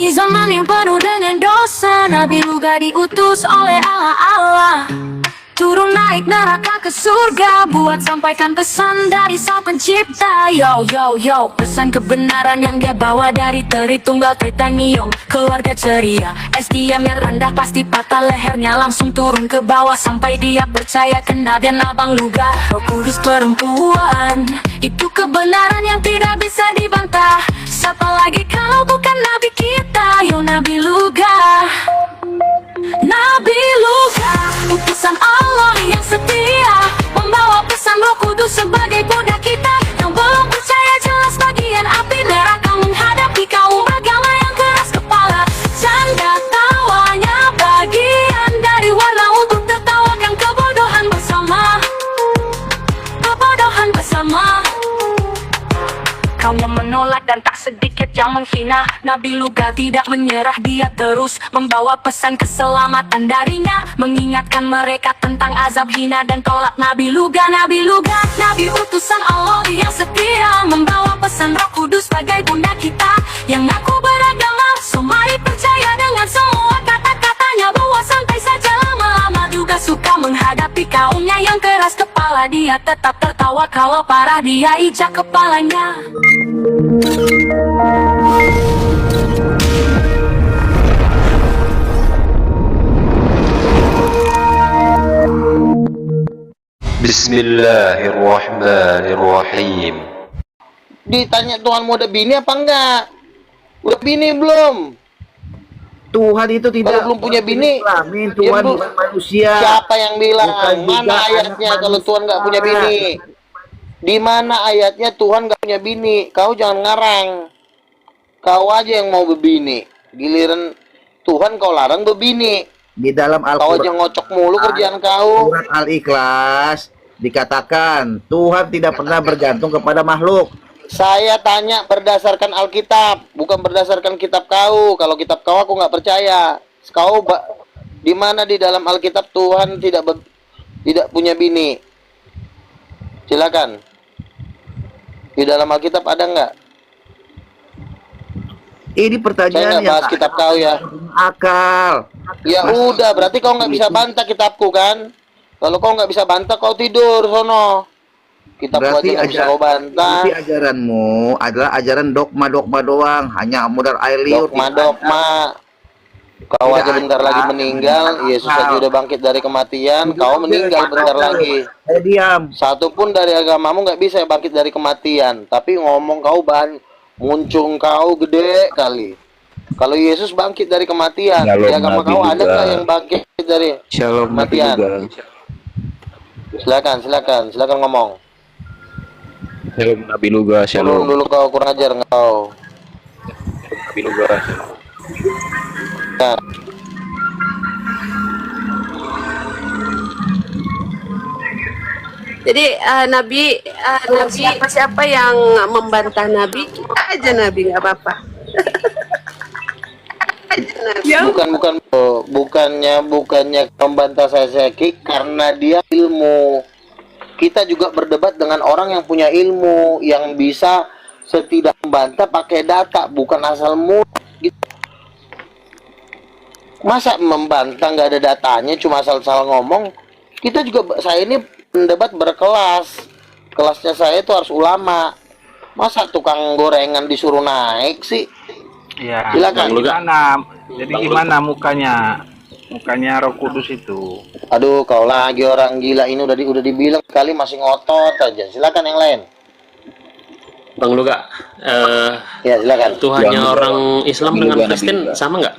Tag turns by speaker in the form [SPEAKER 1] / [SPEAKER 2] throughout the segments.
[SPEAKER 1] Di zaman yang penuh dengan dosa, Nabi Luga diutus oleh Allah. Turun naik neraka ke surga, buat sampaikan pesan dari Sang Pencipta. Yo yo yo, pesan kebenaran yang dia bawa dari Tritunggal Tritanium. Keluarga ceria, SDM yang rendah pasti patah lehernya, langsung turun ke bawah sampai dia percaya kenabian Abang Luga. Roh Kudus perempuan, itu kebenaran yang tidak bisa dibantah. Siapa lagi kalau bukan Nabi kita, yo Nabi Luga. Nabi Luga, utusan Allah yang setia, membawa pesan Roh Kudus sebagai budak kita. Yang belum percaya jelas bagian api neraka menghadapi kaum agama yang keras kepala. Canda tawanya bagian dari warna untuk tertawakan kebodohan bersama. Kebodohan bersama. Kaum yang menolak dan tak sedikit yang menghina, Nabi Luga tidak menyerah, dia terus membawa pesan keselamatan darinya, mengingatkan mereka tentang azab hina dan tolak. Nabi Luga, Nabi Luga, Nabi utusan Allah yang setia, membawa pesan Roh Kudus sebagai bunda kita yang ngaku beragama. So mari percaya dengan semua kata-katanya, bahwa santai saja lama-lama juga suka menghadapi kaumnya yang keras kepala. Dia tetap tertawa kalau parah dia ijak kepalanya.
[SPEAKER 2] Bismillahirrahmanirrahim.
[SPEAKER 3] Ditanya Tuhan mau ada bini apa enggak? Udah bini belum?
[SPEAKER 4] Tuhan itu tidak.
[SPEAKER 3] Kalau belum punya bini,
[SPEAKER 4] Tuhan bukan manusia.
[SPEAKER 3] Siapa yang bilang?
[SPEAKER 4] Bukan
[SPEAKER 3] Mana ayatnya kalau Tuhan nggak punya bini? Di mana ayatnya Tuhan nggak punya bini? Kau jangan ngarang. Kau aja yang mau berbini. Giliran Tuhan kau larang berbini.
[SPEAKER 4] Di dalam
[SPEAKER 3] Kau aja
[SPEAKER 4] Al-Quran,
[SPEAKER 3] ngocok mulu kerjaan kau.
[SPEAKER 4] surat Al-Ikhlas dikatakan Tuhan tidak pernah bergantung kepada makhluk.
[SPEAKER 3] Saya tanya berdasarkan Alkitab, bukan berdasarkan kitab kau. Kalau kitab kau aku nggak percaya. Kau di mana di dalam Alkitab Tuhan tidak punya bini? Silakan. Di dalam Alkitab ada nggak?
[SPEAKER 4] Ini
[SPEAKER 3] Saya
[SPEAKER 4] pertanyaan
[SPEAKER 3] nggak
[SPEAKER 4] yang
[SPEAKER 3] bahas kitab kau ya.
[SPEAKER 4] akal.
[SPEAKER 3] Ya udah, berarti kau nggak bisa bantah kitabku kan? Kalau kau nggak bisa bantah, kau tidur sono. Kitab gua aja nggak bisa kau bantah.
[SPEAKER 4] Berarti ajaranmu adalah ajaran dogma-dogma doang, hanya modal air liur.
[SPEAKER 3] Dogma. Kau aja bentar lagi meninggal, Yesus aja udah bangkit dari kematian, kau meninggal bentar lagi.
[SPEAKER 4] Diam.
[SPEAKER 3] Satu pun dari agamamu nggak bisa bangkit dari kematian. Tapi ngomong kau muncung kau gede kali. Kalau Yesus bangkit dari kematian, di agama kau ada nggak yang bangkit dari kematian? Silakan ngomong.
[SPEAKER 2] Shalom Nabi Luga,
[SPEAKER 3] Turun
[SPEAKER 2] shalom.
[SPEAKER 3] dulu kau, kurang ajar kau.
[SPEAKER 2] Nabi Luga, shalom.
[SPEAKER 3] Nah.
[SPEAKER 5] Jadi Nabi siapa yang membantah Nabi, kita aja Nabi, nggak apa-apa.
[SPEAKER 3] Bukannya membantah saya Ki, karena dia ilmu. Kita juga berdebat dengan orang yang punya ilmu, yang bisa setidak membantah pakai data, bukan asal mulut gitu. Masa membantah nggak ada datanya, cuma asal-asal ngomong? Kita juga, saya ini pendebat berkelas. Kelasnya saya itu harus ulama. Masa tukang gorengan disuruh naik sih?
[SPEAKER 6] Ya,
[SPEAKER 3] silakan.
[SPEAKER 6] Jadi gimana mukanya Roh Kudus itu?
[SPEAKER 3] Aduh, kau lagi orang gila ini udah dibilang sekali masih ngotot aja. Silakan yang lain.
[SPEAKER 7] Bang Luga,
[SPEAKER 3] ya silakan.
[SPEAKER 7] Tuhannya orang Islam dengan Kristen sama nggak?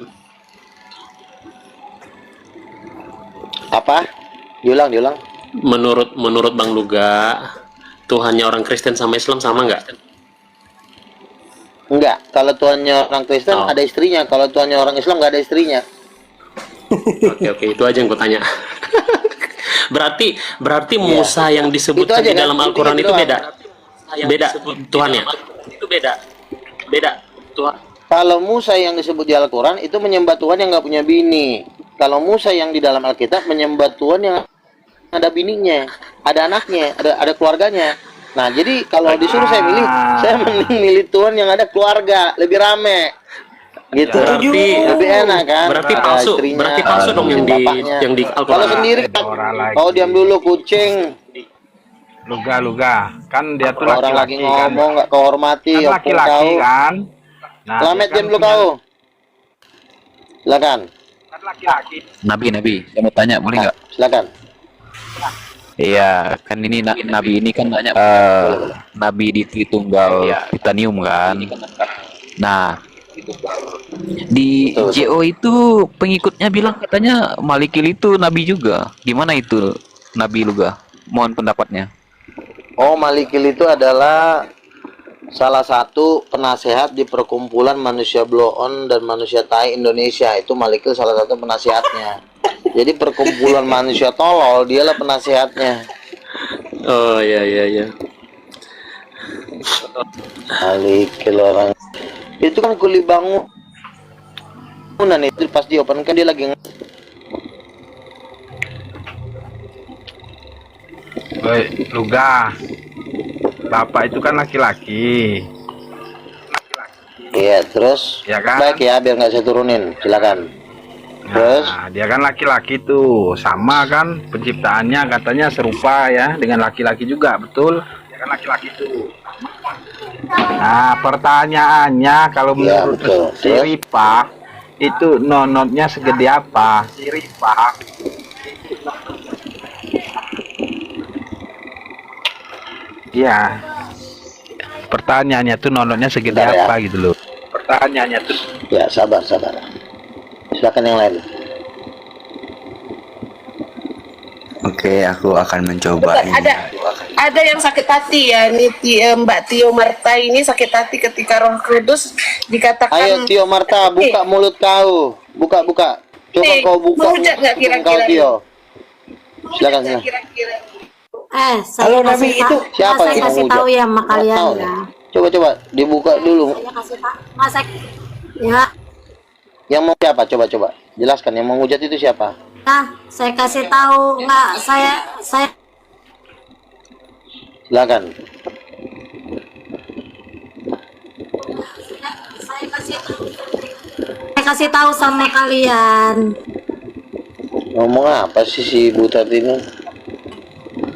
[SPEAKER 3] Apa? Diulang.
[SPEAKER 7] Menurut Bang Luga, Tuhannya orang Kristen sama Islam sama nggak?
[SPEAKER 3] Enggak. Kalau Tuhannya orang Kristen ada istrinya. Kalau Tuhannya orang Islam nggak ada istrinya.
[SPEAKER 7] Oke, itu aja yang gue tanya. berarti Musa yang disebutkan di dalam Al-Quran itu beda Tuhannya. Itu beda Tuhan.
[SPEAKER 3] Kalau Musa yang disebut di Al-Quran itu menyembah Tuhan yang nggak punya bini. Kalau Musa yang di dalam Alkitab menyembah Tuhan yang ada bininya, ada anaknya, ada keluarganya. Nah, jadi kalau disuruh saya mending milih Tuhan yang ada keluarga, lebih rame. Gitu.
[SPEAKER 7] Berarti
[SPEAKER 3] Lebih enak kan?
[SPEAKER 7] berarti
[SPEAKER 3] Ada
[SPEAKER 7] palsu.
[SPEAKER 3] istrinya,
[SPEAKER 7] Berarti palsu dong yang di
[SPEAKER 3] bapaknya.
[SPEAKER 7] Al-Quran.
[SPEAKER 3] Kalau sendiri,
[SPEAKER 6] Ada orang lagi.
[SPEAKER 3] kau diam dulu kucing.
[SPEAKER 6] Luga. Kan dia tuh
[SPEAKER 3] Orang lagi
[SPEAKER 6] laki-laki kan.
[SPEAKER 3] ngomong nggak kau hormati,
[SPEAKER 6] Kan
[SPEAKER 3] opung
[SPEAKER 6] laki-laki
[SPEAKER 3] kau.
[SPEAKER 6] kan. Nah,
[SPEAKER 3] Selamat
[SPEAKER 6] dia
[SPEAKER 3] diam dulu
[SPEAKER 6] punya-
[SPEAKER 3] kau. Silakan,
[SPEAKER 6] Kan laki-laki.
[SPEAKER 2] Nabi, saya mau tanya boleh nggak?
[SPEAKER 3] silakan.
[SPEAKER 2] Iya, kan ini Nabi ini kan banyak Nabi di Tritunggal Titanium kan. Nah, di
[SPEAKER 3] Betul.
[SPEAKER 2] JO itu pengikutnya bilang katanya Malikil itu Nabi juga. Gimana itu Nabi Luga? Mohon pendapatnya.
[SPEAKER 3] Oh, Malikil itu adalah salah satu penasehat di perkumpulan manusia blow on dan manusia tai Indonesia. Itu Malikil salah satu penasehatnya. Jadi perkumpulan manusia tolol, dialah penasehatnya.
[SPEAKER 7] Oh iya.
[SPEAKER 3] Malikil orang itu kan kuli bangunan itu pas di open kan dia lagi
[SPEAKER 6] Woi, Luga. Bapak itu kan laki-laki.
[SPEAKER 3] iya terus
[SPEAKER 6] Ya kan?
[SPEAKER 3] baik ya biar nggak saya turunin silakan. Terus
[SPEAKER 6] Nah, dia kan laki-laki tuh, sama kan penciptaannya katanya serupa ya dengan laki-laki juga, betul? Dia kan laki-laki tuh. Nah, pertanyaannya kalau
[SPEAKER 3] Ya,
[SPEAKER 6] menurut
[SPEAKER 3] betul.
[SPEAKER 6] si Ripa itu nonotnya segede apa? Si Ripa. Iya. Pertanyaannya tuh nonotnya segede
[SPEAKER 3] Bentar ya.
[SPEAKER 6] apa gitu loh. Pertanyaannya tuh
[SPEAKER 3] ya sabar silakan yang lain.
[SPEAKER 8] Oke, aku akan mencoba ini.
[SPEAKER 5] Ada yang sakit hati ya, ini Mbak Tio Marta ini sakit hati ketika Roh Kudus dikatakan.
[SPEAKER 3] Ayo Tio Marta buka mulut kau buka coba
[SPEAKER 5] Nih,
[SPEAKER 3] kau buka
[SPEAKER 5] menghujat nggak
[SPEAKER 3] mulut
[SPEAKER 5] kira-kira?
[SPEAKER 3] kau Tio silakan.
[SPEAKER 5] Kira-kira.
[SPEAKER 1] Saya
[SPEAKER 3] Halo,
[SPEAKER 1] kasih
[SPEAKER 3] Nabi, itu siapa
[SPEAKER 1] saya
[SPEAKER 3] yang
[SPEAKER 1] kasih
[SPEAKER 3] menghujat?
[SPEAKER 1] tahu ya sama
[SPEAKER 3] Nggak
[SPEAKER 1] kalian
[SPEAKER 3] tahu
[SPEAKER 1] ya.
[SPEAKER 3] nih. Coba dibuka dulu.
[SPEAKER 1] Saya kasih tahu. Masa ya.
[SPEAKER 3] Yang mau siapa? Coba jelaskan yang menghujat itu siapa?
[SPEAKER 1] Nah, saya kasih tahu nggak saya
[SPEAKER 3] Silakan.
[SPEAKER 1] saya kasih tahu sama kalian.
[SPEAKER 3] Ngomong apa sih si Butet ini?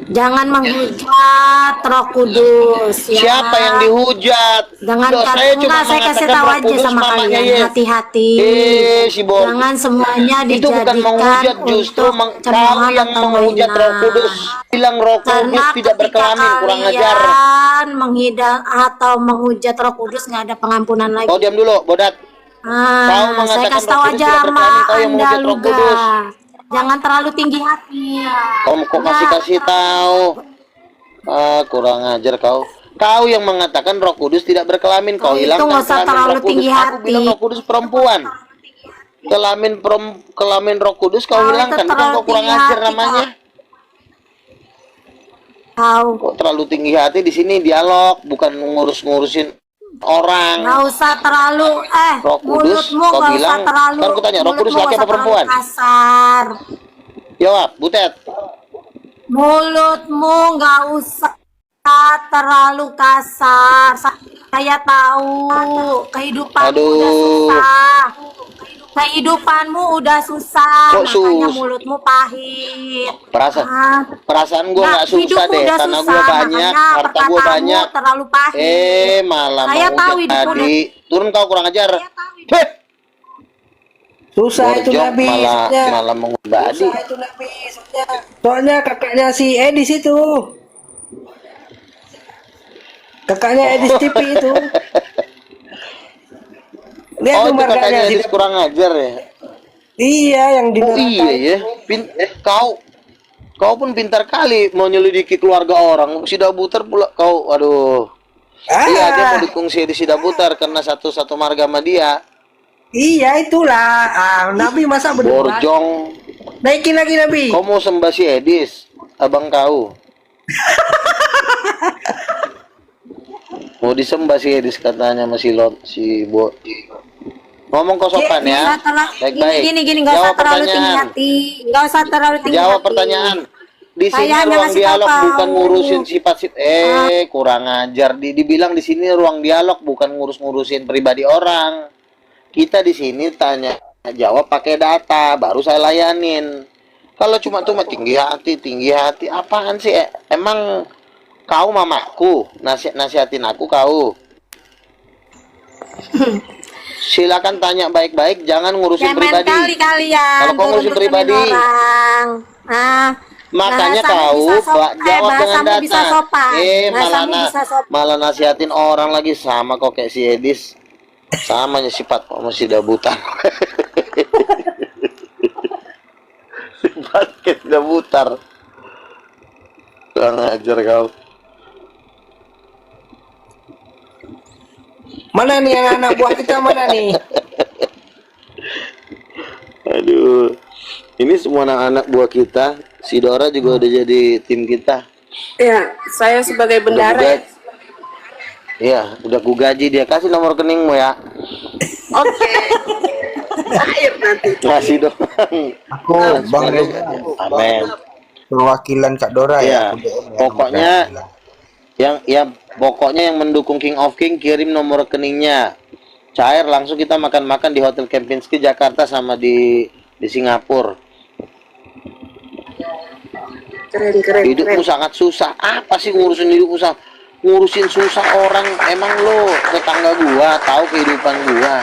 [SPEAKER 1] Jangan menghujat Roh Kudus ya.
[SPEAKER 3] Siapa yang dihujat?
[SPEAKER 1] Jangan
[SPEAKER 3] Loh, saya cuma
[SPEAKER 1] saya kasih
[SPEAKER 3] mengatakan
[SPEAKER 1] tahu
[SPEAKER 3] Roh
[SPEAKER 1] aja
[SPEAKER 3] Kudus
[SPEAKER 1] sama
[SPEAKER 3] mamanya
[SPEAKER 1] kalian,
[SPEAKER 3] Yes.
[SPEAKER 1] hati-hati.
[SPEAKER 3] Si Bor.
[SPEAKER 1] Jangan semuanya
[SPEAKER 3] Itu bukan
[SPEAKER 1] dijadikan
[SPEAKER 3] menghujat, justru
[SPEAKER 1] untuk
[SPEAKER 3] kau
[SPEAKER 1] cemoohan
[SPEAKER 3] yang
[SPEAKER 1] atau
[SPEAKER 3] menghujat Roh
[SPEAKER 1] mainan.
[SPEAKER 3] Kudus. Bilang Roh Kudus
[SPEAKER 1] Karena
[SPEAKER 3] tidak berkelamin, kurang ajar.
[SPEAKER 1] kalian menghidang atau menghujat Roh Kudus nggak ada pengampunan lagi.
[SPEAKER 3] Kau diam dulu, Bodat. Kau
[SPEAKER 1] Saya
[SPEAKER 3] mengatakan
[SPEAKER 1] kasih tahu
[SPEAKER 3] Roh Kudus
[SPEAKER 1] aja
[SPEAKER 3] tidak
[SPEAKER 1] sama
[SPEAKER 3] berkelamin, kau yang
[SPEAKER 1] Anda
[SPEAKER 3] menghujat Roh
[SPEAKER 1] Luga.
[SPEAKER 3] Kudus.
[SPEAKER 1] Jangan terlalu tinggi hati.
[SPEAKER 3] Kau kasih tahu. Kurang ajar kau. Kau yang mengatakan Roh Kudus tidak berkelamin, kau
[SPEAKER 1] Itu
[SPEAKER 3] hilangkan
[SPEAKER 1] nggak usah
[SPEAKER 3] kelamin
[SPEAKER 1] terlalu
[SPEAKER 3] Roh Kudus.
[SPEAKER 1] tinggi
[SPEAKER 3] Aku
[SPEAKER 1] hati.
[SPEAKER 3] bilang Roh Kudus perempuan. Kelamin Roh Kudus kau
[SPEAKER 1] Kau itu
[SPEAKER 3] hilangkan, bukan
[SPEAKER 1] terlalu
[SPEAKER 3] kau kurang
[SPEAKER 1] tinggi
[SPEAKER 3] ajar
[SPEAKER 1] hati,
[SPEAKER 3] namanya.
[SPEAKER 1] Kau
[SPEAKER 3] Kok terlalu tinggi hati di sini dialog, bukan ngurusin orang.
[SPEAKER 1] nggak usah terlalu
[SPEAKER 3] Roh Kudus,
[SPEAKER 1] mulutmu
[SPEAKER 3] kau
[SPEAKER 1] nggak usah
[SPEAKER 3] bilang,
[SPEAKER 1] terlalu.
[SPEAKER 3] kan aku tanya, Roh Kudus
[SPEAKER 1] mulutmu
[SPEAKER 3] laki
[SPEAKER 1] nggak
[SPEAKER 3] apa
[SPEAKER 1] usah terlalu
[SPEAKER 3] perempuan?
[SPEAKER 1] Kasar.
[SPEAKER 3] Jawab, Butet.
[SPEAKER 1] Mulutmu nggak usah terlalu kasar. Saya tahu kehidupanmu udah
[SPEAKER 3] Aduh.
[SPEAKER 1] susah. Kehidupanmu udah susah,
[SPEAKER 3] Kok
[SPEAKER 1] makanya
[SPEAKER 3] sus?
[SPEAKER 1] mulutmu pahit.
[SPEAKER 3] Perasaan gue
[SPEAKER 1] Nah,
[SPEAKER 3] nggak susah
[SPEAKER 1] hidupmu
[SPEAKER 3] deh,
[SPEAKER 1] udah
[SPEAKER 3] karena
[SPEAKER 1] susah,
[SPEAKER 3] gue banyak,
[SPEAKER 1] makanya
[SPEAKER 3] harta gue
[SPEAKER 1] perkataanmu
[SPEAKER 3] banyak.
[SPEAKER 1] terlalu pahit.
[SPEAKER 3] Malah
[SPEAKER 1] Saya
[SPEAKER 3] mau
[SPEAKER 1] tahu hidupmu
[SPEAKER 3] jadi. Turun kau kurang ajar. Heh,
[SPEAKER 9] Susah itu
[SPEAKER 3] Borjong
[SPEAKER 9] Nabi soalnya.
[SPEAKER 3] malah mengubadi.
[SPEAKER 9] Susah itu Nabi soalnya kakaknya si Edis itu. Kakaknya Edis TV itu. Lihat
[SPEAKER 3] Oh,
[SPEAKER 9] tuh
[SPEAKER 3] itu
[SPEAKER 9] marganya
[SPEAKER 3] kakaknya
[SPEAKER 9] si
[SPEAKER 3] Edis kurang ajar ya.
[SPEAKER 9] Iya yang di
[SPEAKER 3] Oh iya ya. Kau pun pintar kali mau nyelidiki keluarga orang. Sidabutar pula kau. Aduh. Iya, dia mau dikungsi di Sidabutar karena satu marga sama dia.
[SPEAKER 9] Iya itulah. Nabi masa berdebat.
[SPEAKER 3] Borjong.
[SPEAKER 9] Naikin lagi Nabi.
[SPEAKER 3] Kau mau sembah si Edis, abang kau. Mau disembah si Edis katanya masih Bo. Ngomong kosokan ya. Baik-baik.
[SPEAKER 1] Gini, nggak usah terlalu tinggi hati. Nggak usah terlalu tinggi
[SPEAKER 3] Jawab
[SPEAKER 1] hati.
[SPEAKER 3] pertanyaan. Di sini
[SPEAKER 1] Saya hanya
[SPEAKER 3] ruang
[SPEAKER 1] ngasih
[SPEAKER 3] dialog
[SPEAKER 1] tahu.
[SPEAKER 3] bukan ngurusin sifat kurang ajar. Dibilang di sini ruang dialog bukan ngurus-ngurusin pribadi orang. Kita di sini tanya jawab pakai data, baru saya layanin. Kalau cuma tinggi hati, apaan sih? Emang kau mamaku, nasihatin aku kau. Silakan tanya baik-baik, jangan ngurusin pribadi.
[SPEAKER 1] Kali kalian.
[SPEAKER 3] Kalau kau ngurusin pribadi,
[SPEAKER 1] orang. Nah,
[SPEAKER 3] makanya
[SPEAKER 1] bahasamu
[SPEAKER 3] kau
[SPEAKER 1] bisa
[SPEAKER 3] jawab dengan
[SPEAKER 1] bahasamu
[SPEAKER 3] data.
[SPEAKER 1] bisa sopan. Bahasamu bisa sopan.
[SPEAKER 3] Malah nasihatin orang lagi, sama kok kayak si Edis. Samanya sifat masih dabutan. Sifat kayak dabutar. Kurang ajar kau.
[SPEAKER 9] Mana nih yang anak buah kita, mana nih?
[SPEAKER 3] Aduh. Ini semua anak-anak buah kita. Si Dora juga udah jadi tim kita.
[SPEAKER 5] Ya, saya sebagai bendara.
[SPEAKER 3] Iya, udah ku gaji dia. Kasih nomor rekeningmu ya.
[SPEAKER 5] Oke. Air nanti.
[SPEAKER 3] Kasih dong.
[SPEAKER 4] Aku Bang Reza,
[SPEAKER 3] Amin.
[SPEAKER 4] perwakilan Kak Dora
[SPEAKER 3] Iya.
[SPEAKER 4] ya.
[SPEAKER 3] Pokoknya pokoknya yang mendukung King of King kirim nomor rekeningnya. Cair langsung kita makan-makan di Hotel Kempinski Jakarta sama di Singapura.
[SPEAKER 5] Keren.
[SPEAKER 3] Hidupmu sangat susah. Apa sih ngurusin hidupmu susah? Ngurusin susah orang. Emang lo tetangga gua tahu kehidupan gua.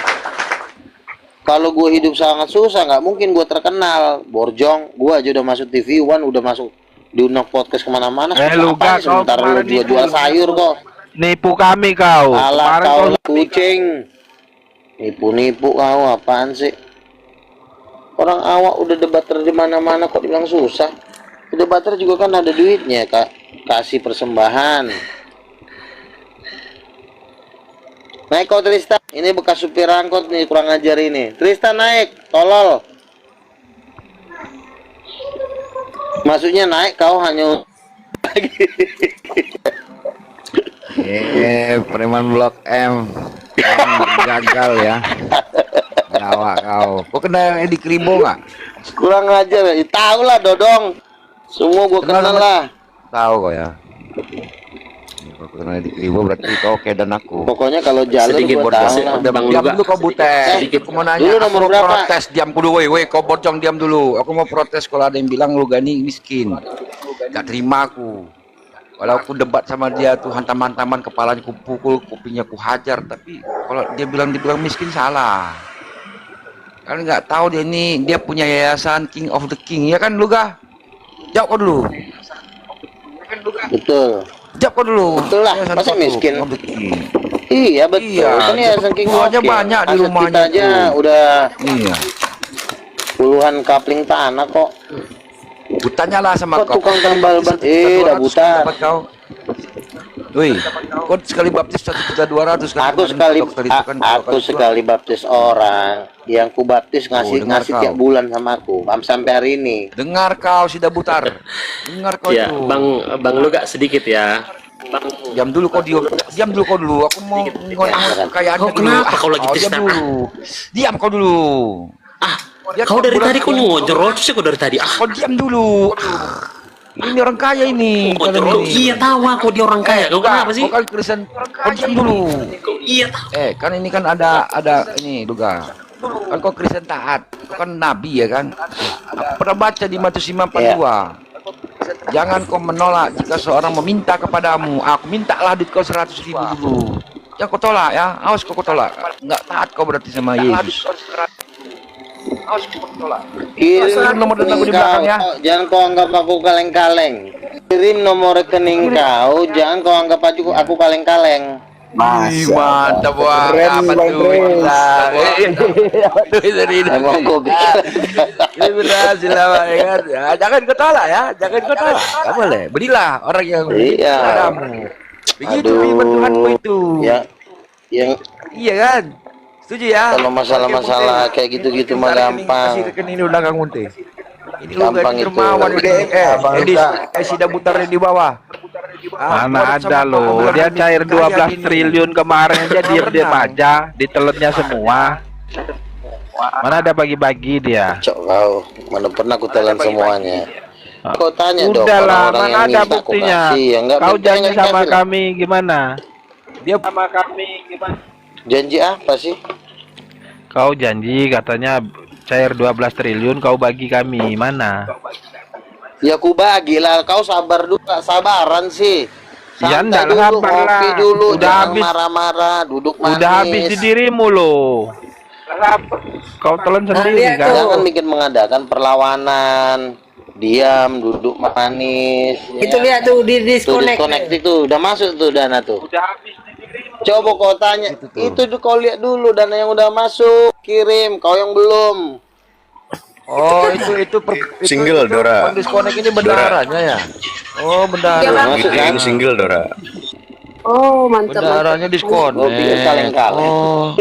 [SPEAKER 3] Kalau gua hidup sangat susah, nggak mungkin gua terkenal. Borjong, gua aja udah masuk TV One, udah masuk diundang podcast kemana-mana.
[SPEAKER 6] Lu
[SPEAKER 3] Apa
[SPEAKER 6] gak,
[SPEAKER 3] sih, sementara
[SPEAKER 6] kau
[SPEAKER 3] lu
[SPEAKER 6] kemarin
[SPEAKER 3] jual sayur kok.
[SPEAKER 6] Nipu kami kau.
[SPEAKER 3] Alah
[SPEAKER 6] Kemarin
[SPEAKER 3] kau
[SPEAKER 6] kau
[SPEAKER 3] kucing. Nipu-nipu kau, apaan sih? Orang awak udah debater di mana-mana kok dibilang susah. Debater juga kan ada duitnya, Kak. Kasih persembahan. Naik kau Tristan. Ini bekas supir angkot nih, kurang ajar ini. Tristan naik, tolol. Maksudnya naik kau hanya
[SPEAKER 4] Preman Blok M. Gagal ya. Nyawa kau. Kau kenal Edi Kribo nggak?
[SPEAKER 3] kurang ajar. Tahu lah Dodong. Semua gua kenal lah.
[SPEAKER 4] Tahu kau ya. Kau kenal Edi Kribo berarti kau oke dan aku.
[SPEAKER 3] Pokoknya kalau jalur
[SPEAKER 7] Sedikit
[SPEAKER 3] gua
[SPEAKER 7] borjong.
[SPEAKER 3] tahu lah.
[SPEAKER 7] Udah Bang
[SPEAKER 4] Diam
[SPEAKER 7] Luga.
[SPEAKER 4] dulu kau butet.
[SPEAKER 7] Sedikit.
[SPEAKER 4] Aku mau nanya.
[SPEAKER 3] Dulu nomor
[SPEAKER 4] aku mau
[SPEAKER 3] berapa?
[SPEAKER 4] protes. Diam dulu, woi, kau bocong diam dulu. Aku mau protes kalau ada yang bilang lu Gani miskin. Gak terima aku. Kalau aku debat sama dia tuh hantam-hantaman, kepalanya ku pukul, kupingnya ku hajar. Tapi kalau dia dibilang miskin salah. Kan nggak tahu dia punya yayasan King of the King ya kan Luga? Jawab kau dulu.
[SPEAKER 3] Betul.
[SPEAKER 4] Jawab kau dulu.
[SPEAKER 3] Betul lah,
[SPEAKER 4] Yayasan
[SPEAKER 3] masa
[SPEAKER 4] kau tuh,
[SPEAKER 3] miskin?
[SPEAKER 4] King of the King.
[SPEAKER 3] Iya betul.
[SPEAKER 4] Iya,
[SPEAKER 3] Kan ya saking
[SPEAKER 4] keluarnya
[SPEAKER 3] oke.
[SPEAKER 4] banyak di
[SPEAKER 3] Aset
[SPEAKER 4] rumahnya
[SPEAKER 3] kita aja
[SPEAKER 4] tuh.
[SPEAKER 3] udah
[SPEAKER 4] Iya.
[SPEAKER 3] puluhan kapling tanah kok.
[SPEAKER 4] Tanyalah sama
[SPEAKER 3] Kok
[SPEAKER 4] kau.
[SPEAKER 3] tukang tambal ban? Dah buta.
[SPEAKER 4] Dapat kau. Woi, kau sekali baptis 1.200.000 kan?
[SPEAKER 3] Aku sekali baptis orang yang ku baptis ngasih
[SPEAKER 4] dengar
[SPEAKER 3] tiap
[SPEAKER 4] kau.
[SPEAKER 3] bulan sama aku sampai hari ini.
[SPEAKER 4] Dengar kau sudah butar. Dengar kau
[SPEAKER 7] Ya,
[SPEAKER 4] itu.
[SPEAKER 7] Bang Luga sedikit ya. Bang,
[SPEAKER 4] Diam dulu kau diam dulu kau dulu. Aku mau ngomong kekayaan
[SPEAKER 7] Kau kenapa kau lagi
[SPEAKER 4] diam
[SPEAKER 7] Tristan?
[SPEAKER 4] dulu. Diam kau dulu. Ya,
[SPEAKER 7] kau dari
[SPEAKER 4] bulan
[SPEAKER 7] tadi kau
[SPEAKER 4] ini.
[SPEAKER 7] nyonjol sih kau dari tadi.
[SPEAKER 4] Kau diam dulu. Ini orang kaya ini.
[SPEAKER 7] Kau
[SPEAKER 4] kalian ini.
[SPEAKER 7] iya tahu aku dia orang kaya. Kau kenapa sih?
[SPEAKER 4] Kau kan Kristen. Kau diam dulu.
[SPEAKER 7] Kau iya tahu.
[SPEAKER 4] Kan ini kan ada ini Duga. Kan kau Kristen taat. Kau kan nabi ya kan. Aku pernah baca di Matius 5:42. Jangan kau menolak jika seorang meminta kepadamu. Aku mintalah duit kau 100.000 dulu. Jangan kau tolak ya. Awas kau tolak. Enggak taat kau berarti sama Yesus. Awas kau tolak.
[SPEAKER 3] Kirim
[SPEAKER 4] nomor
[SPEAKER 3] rekening
[SPEAKER 4] telepon di belakang
[SPEAKER 3] kau.
[SPEAKER 4] ya.
[SPEAKER 3] Jangan kau anggap aku kaleng-kaleng. Kirim nomor rekening kau. Jangan kau anggap aku kaleng-kaleng.
[SPEAKER 4] Ih, mantap wah. Dapat duit lah.
[SPEAKER 3] Emang kau pikir
[SPEAKER 4] Ini berhasil lah ya kan. Ya, jangan kau tolak ya. Jangan kau tolak. Gak boleh. Berilah orang yang
[SPEAKER 3] Iya.
[SPEAKER 4] padamu. Begitu
[SPEAKER 3] Aduh.
[SPEAKER 4] firman Tuhanmu itu.
[SPEAKER 3] ya yang
[SPEAKER 4] Iya kan? Setuju ya?
[SPEAKER 3] kalau masalah-masalah kayak gitu-gitu mah gampang.
[SPEAKER 4] Kasih rekening dulu belakang Munte. Ini lu
[SPEAKER 3] Gampang
[SPEAKER 4] gaji
[SPEAKER 3] itu.
[SPEAKER 4] dermawan udah Edis, sudah putar di bawah.
[SPEAKER 6] mana ada loh. Dia cair 12 triliun kemarin aja diam aja, ditelennya semua. Mana ada bagi-bagi dia.
[SPEAKER 3] Cok kau, mana pernah aku telan semuanya. Kau tanya dong
[SPEAKER 6] Udahlah,
[SPEAKER 3] orang-orang
[SPEAKER 6] mana
[SPEAKER 3] yang
[SPEAKER 6] ada
[SPEAKER 3] minta aku
[SPEAKER 6] buktinya.
[SPEAKER 3] kasih. Yang enggak
[SPEAKER 6] Kau
[SPEAKER 3] minta,
[SPEAKER 6] janji
[SPEAKER 3] nggak
[SPEAKER 6] sama
[SPEAKER 3] dikasih lah.
[SPEAKER 6] kami gimana?
[SPEAKER 4] Dia
[SPEAKER 6] Sama kami gimana?
[SPEAKER 3] Janji apa sih?
[SPEAKER 6] Kau janji katanya cair 12 triliun kau bagi kami. Mana?
[SPEAKER 3] Ya ku bagilah, kau sabar dulu, gak sabaran sih.
[SPEAKER 6] Ya
[SPEAKER 3] Santai
[SPEAKER 6] enggak
[SPEAKER 3] dulu,
[SPEAKER 6] sabar lah.
[SPEAKER 3] ngopi dulu,
[SPEAKER 6] Udah
[SPEAKER 3] jangan
[SPEAKER 6] habis.
[SPEAKER 3] marah-marah, duduk manis.
[SPEAKER 6] Udah habis di dirimu loh. Kau telan sendiri
[SPEAKER 9] lihat
[SPEAKER 6] kan?
[SPEAKER 9] tuh.
[SPEAKER 3] Jangan bikin mengadakan perlawanan. Diam, duduk manis.
[SPEAKER 9] Itu lihat tuh di
[SPEAKER 3] Tuh
[SPEAKER 9] disconnect.
[SPEAKER 3] disconnect itu, udah masuk tuh dana tuh.
[SPEAKER 6] Udah habis di dirimu.
[SPEAKER 3] Coba kau tanya, itu tuh kau lihat dulu dana yang udah masuk, kirim, kau yang belum.
[SPEAKER 4] Oh, itu
[SPEAKER 8] Single, Dora.
[SPEAKER 4] Disconnect ini bendaharanya ya. Oh, bendahara.
[SPEAKER 3] Masuk kan?
[SPEAKER 8] Ini single, Dora.
[SPEAKER 5] Oh, mantap.
[SPEAKER 4] Bendaharanya
[SPEAKER 3] Gua pikir
[SPEAKER 4] disconnect.
[SPEAKER 3] kaleng-kaleng.
[SPEAKER 4] Oh,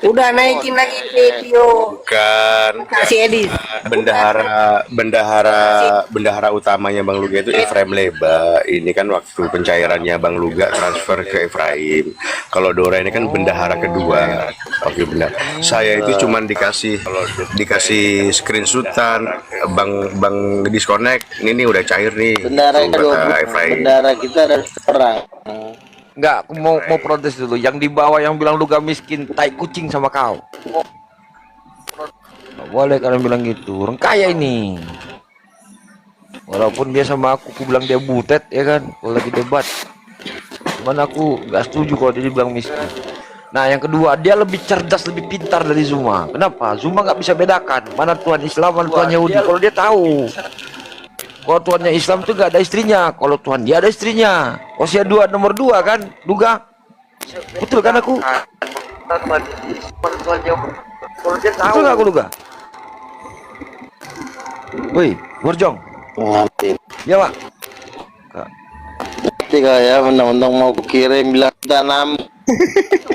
[SPEAKER 9] Udah naikin lagi video
[SPEAKER 8] Bukan.
[SPEAKER 9] kasih Edis.
[SPEAKER 8] Bendahara utamanya Bang Luga itu Efraim Leba. Ini kan waktu pencairannya Bang Luga transfer ke Efraim. Kalau Dora ini kan bendahara kedua. Oke, benar. Saya itu cuman dikasih screenshotan Bang disconnect. Ini udah cair nih.
[SPEAKER 3] Bendara
[SPEAKER 8] Tuh, kata Efraim.
[SPEAKER 3] bendara kita ada perang.
[SPEAKER 4] enggak, aku mau protes dulu. Yang di bawah yang bilang Luga miskin, tai kucing sama kau. Nggak boleh kalian bilang gitu. Orang kaya ini. Walaupun dia sama aku bilang dia butet ya kan, kalau lagi debat. Cuman aku nggak setuju kalau dia bilang miskin. Nah, yang kedua, dia lebih cerdas, lebih pintar dari Zuma. Kenapa? Zuma nggak bisa bedakan mana Tuhan Islam, mana Tuhan Yahudi. Kalau dia tahu, kalau Tuhannya Islam tuh gak ada istrinya, kalau Tuhan dia ada istrinya. Hosea 2 nomor 2 kan, Luga. Betul kan aku? Betul gak aku Luga? Woi, Warjong.
[SPEAKER 3] Ngerti.
[SPEAKER 4] Ya, Pak.
[SPEAKER 3] Tiga ya, undang-undang mau kirim bilang tanam.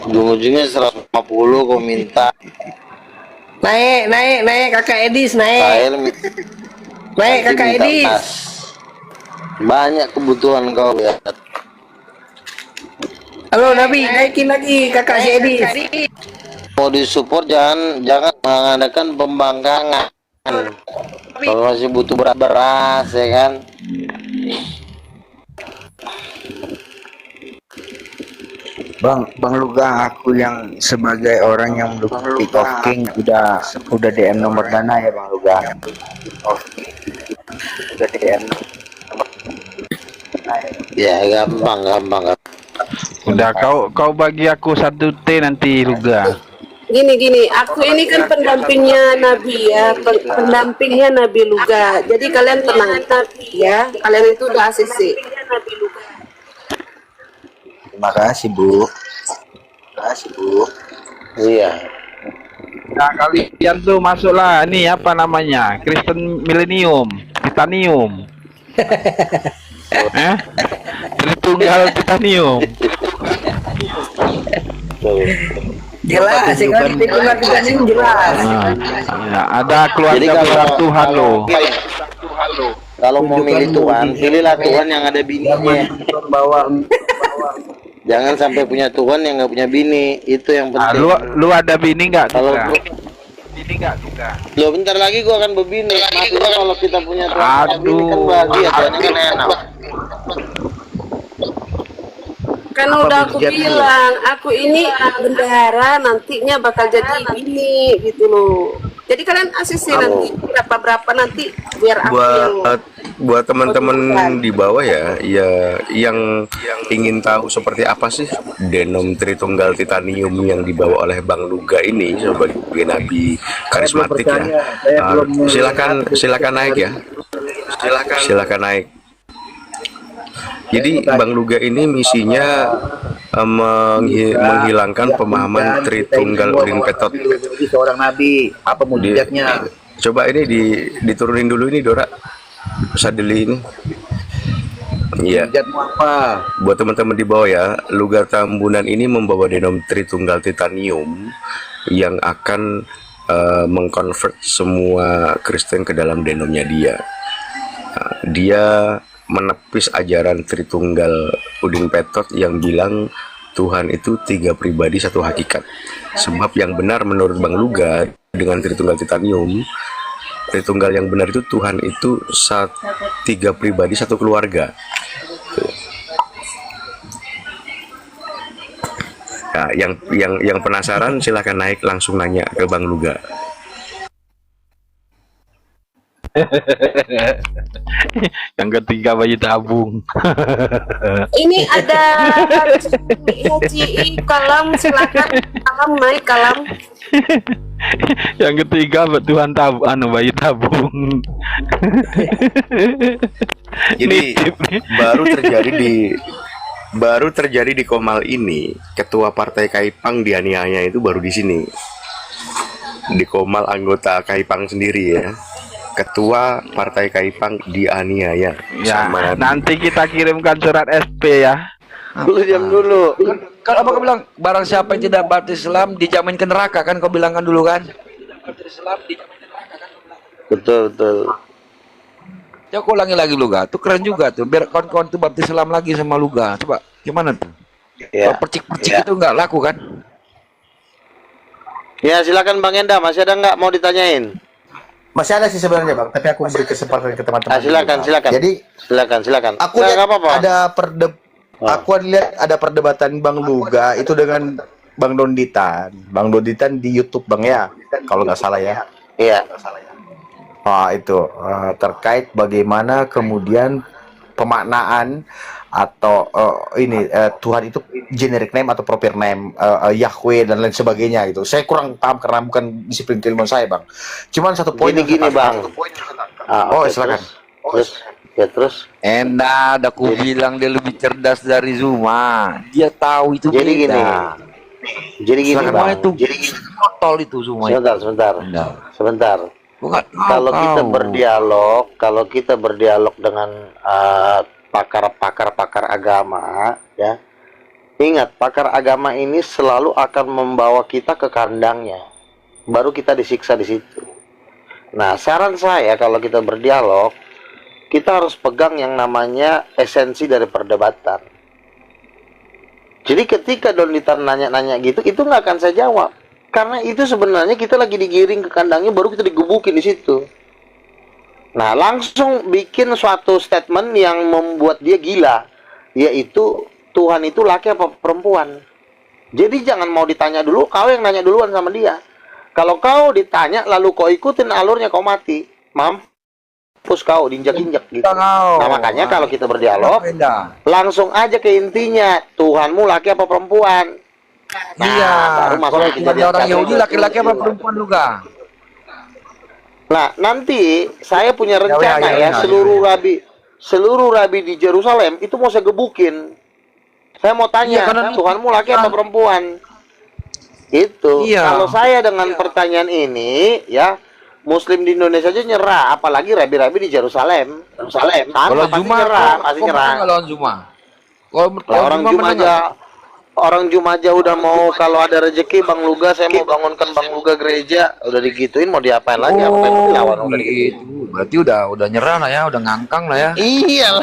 [SPEAKER 3] Ujung-ujungnya 150 kau minta.
[SPEAKER 9] Naik kakak Edis naik.
[SPEAKER 3] Saya
[SPEAKER 9] Naik kakak
[SPEAKER 3] minta
[SPEAKER 9] Edis.
[SPEAKER 3] tas. Banyak kebutuhan kau ya.
[SPEAKER 9] Halo Nabi, naikin lagi kakak si Edis.
[SPEAKER 3] Mau disupport jangan mengadakan pembangkangan. Kalau masih butuh beras ya kan.
[SPEAKER 8] Bang Luga, aku yang sebagai orang yang mendukung Pick of King udah DM nomor dana ya Bang Luga. Udah DM.
[SPEAKER 3] Ya gampang.
[SPEAKER 6] Udah kau bagi aku 1 T nanti Luga.
[SPEAKER 5] Gini, aku ini kan pendampingnya Nabi ya, pendampingnya Nabi Luga. Jadi kalian tenang ya, kalian itu udah ACC.
[SPEAKER 8] Terima kasih Bu.
[SPEAKER 3] Iya.
[SPEAKER 6] Nah, kalian tuh masuklah ini apa namanya? Kristen Millennium, Titanium. Tritunggal Titanium.
[SPEAKER 9] Jelas, sekali tikungan kita ini jelas.
[SPEAKER 6] Nah, ya, ada keluarga
[SPEAKER 3] Jadi
[SPEAKER 6] besar Tuhan loh.
[SPEAKER 3] Kalau mau milih Tuhan, pilihlah Tuhan yang ada bininya. Jangan sampai punya Tuhan yang nggak punya bini, itu yang
[SPEAKER 6] Nah,
[SPEAKER 3] penting.
[SPEAKER 6] lu ada bini nggak?
[SPEAKER 3] Kalau
[SPEAKER 6] Luga? Bini nggak Luga?
[SPEAKER 3] lo bentar lagi gua akan berbini. Maksudnya kalau kita punya Tuhan yang ada bini kan
[SPEAKER 6] Aduh.
[SPEAKER 3] bahagia, Tuhan kan enak.
[SPEAKER 5] Kan udah aku bilang, aku ini bendahara nantinya bakal jadi ini gitu loh. Jadi kalian ACC nanti berapa nanti biar aku yang
[SPEAKER 8] buat teman-teman di bawah ya yang ingin tahu seperti apa sih denom Tritunggal Titanium yang dibawa oleh Bang Luga ini sebagai nabi karismatik ya. Silakan naik ya. Silakan naik. Jadi Bang Luga ini misinya menghilangkan pemahaman Tritunggal Urin Petot.
[SPEAKER 10] Seorang nabi, apa mujizatnya?
[SPEAKER 8] Coba ini diturunin dulu ini Dora. Sadeli ini. Iya.
[SPEAKER 10] Mujizatmu apa?
[SPEAKER 8] Buat teman-teman di bawah ya, Luga Tambunan ini membawa denom Tritunggal Titanium yang akan mengkonvert semua Kristen ke dalam denomnya dia. Nah, dia menepis ajaran Tritunggal Udin Petot yang bilang Tuhan itu 3 pribadi 1 hakikat. Sebab yang benar menurut Bang Luga dengan Tritunggal Titanium, Tritunggal yang benar itu Tuhan itu 3 pribadi 1 keluarga. Nah, yang penasaran silahkan naik langsung nanya ke Bang Luga.
[SPEAKER 6] Yang ketiga bayi tabung.
[SPEAKER 5] Ini ada Haji Kalam, silakan Kalam naik Kalam.
[SPEAKER 6] Yang ketiga Tuhan bayi tabung.
[SPEAKER 8] Jadi baru terjadi di Komal ini, ketua partai Kaipang dianiaya itu baru di sini. Di Komal anggota Kaipang sendiri ya. Ketua partai Kaipang dianiaya
[SPEAKER 6] Ya,
[SPEAKER 8] sama
[SPEAKER 6] nanti kita kirimkan surat SP ya.
[SPEAKER 3] Dulu diam dulu.
[SPEAKER 4] Kalau abang bilang barang siapa yang tidak berislam dijamin ke neraka kan, kau bilang kan dulu kan?
[SPEAKER 3] Betul betul.
[SPEAKER 4] Ya kau ulangi lagi Luga, tuh keren juga tuh. Biar kawan-kawan tuh baptis Islam lagi sama Luga. Coba gimana tuh?
[SPEAKER 3] Ya.
[SPEAKER 4] Kalau percik-percik itu nggak laku kan?
[SPEAKER 3] Ya silakan Bang Enda, masih ada nggak mau ditanyain?
[SPEAKER 10] Masih ada sih sebenarnya Bang, tapi aku beri kesempatan ke teman-teman.
[SPEAKER 3] Silakan,
[SPEAKER 10] dulu, Bang.
[SPEAKER 3] silakan.
[SPEAKER 10] Jadi
[SPEAKER 3] silakan.
[SPEAKER 10] aku
[SPEAKER 3] Nggak
[SPEAKER 10] lihat
[SPEAKER 3] apa-apa.
[SPEAKER 10] aku lihat ada perdebatan Bang Luga itu dengan Bang Donditan. Bang Donditan di YouTube Bang ya, kalau nggak salah ya.
[SPEAKER 3] Iya.
[SPEAKER 10] Itu terkait bagaimana kemudian pemaknaan atau Tuhan itu generic name atau proper name, Yahweh dan lain sebagainya gitu. Saya kurang paham karena bukan disiplin keilmuan saya Bang. Cuman satu poin
[SPEAKER 3] Gini Bang. Oke,
[SPEAKER 10] silakan.
[SPEAKER 3] Terus.
[SPEAKER 4] Enak, aku bilang dia lebih cerdas dari Zuma. Dia tahu itu
[SPEAKER 3] Jadi
[SPEAKER 4] beda.
[SPEAKER 3] gini
[SPEAKER 4] Semua
[SPEAKER 3] Bang.
[SPEAKER 4] itu botol itu semua.
[SPEAKER 3] Sebentar. Kalau kita berdialog dengan pakar agama, ya, ingat pakar agama ini selalu akan membawa kita ke kandangnya, baru kita disiksa di situ. Nah, saran saya kalau kita berdialog, kita harus pegang yang namanya esensi dari perdebatan. Jadi ketika Donditan nanya-nanya gitu, itu nggak akan saya jawab. Karena itu sebenarnya kita lagi digiring ke kandangnya, baru kita digebukin di situ. Nah, langsung bikin suatu statement yang membuat dia gila, yaitu Tuhan itu laki apa perempuan. Jadi jangan mau ditanya dulu, kau yang nanya duluan sama dia. Kalau kau ditanya lalu kau ikutin alurnya, kau mati. Mampus kau, diinjak-injak gitu. Nah, makanya kalau kita berdialog, langsung aja ke intinya, Tuhanmu laki apa perempuan. Nah,
[SPEAKER 4] Iya,
[SPEAKER 3] baru masuk
[SPEAKER 4] kalau ada orang Yahudi laki-laki apa perempuan juga?
[SPEAKER 3] Nah, nanti saya punya rencana
[SPEAKER 4] Ya,
[SPEAKER 3] seluruh rabi di Yerusalem itu mau saya gebukin. Saya mau tanya, Tuhanmu laki apa perempuan? Itu.
[SPEAKER 4] Iya.
[SPEAKER 3] Kalau saya dengan pertanyaan ini, ya, Muslim di Indonesia aja nyerah, apalagi rabi-rabi di Yerusalem.
[SPEAKER 4] Kalau Zuma,
[SPEAKER 3] pasti nyerah.
[SPEAKER 4] Kalau Zuma, kalau
[SPEAKER 3] Orang Jum aja udah mau, kalau ada rezeki Bang Luga, saya mau bangunkan Bang Luga gereja, udah digituin mau diapain lagi? Apa yang lawan udah gitu.
[SPEAKER 4] Berarti udah nyerah lah ya, udah ngangkang lah ya.
[SPEAKER 3] Iya lah,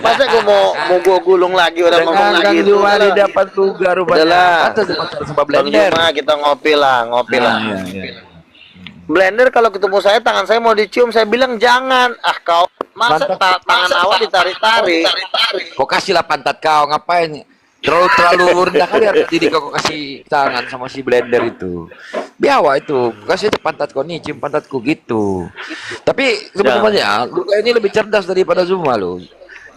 [SPEAKER 3] masa gua mau gua gulung lagi, udah ngomong lagi itu.
[SPEAKER 4] Cuma dapat Luga rupanya. Sama
[SPEAKER 3] Bang
[SPEAKER 4] Blender.
[SPEAKER 3] Juma, kita ngopi lah.
[SPEAKER 4] Iya.
[SPEAKER 3] Blender kalau ketemu saya, tangan saya mau dicium, saya bilang jangan. Kau masa tangan awal ditarik-tarik.
[SPEAKER 4] Kok kasihlah pantat kau, ngapain? Terlalu rendah kali harga diri kau kasih tangan sama si Blender itu. Biawa itu, kasih itu pantat kau nih, cium pantatku gitu. Tapi sebenarnya Luga ini lebih cerdas daripada Zuma loh.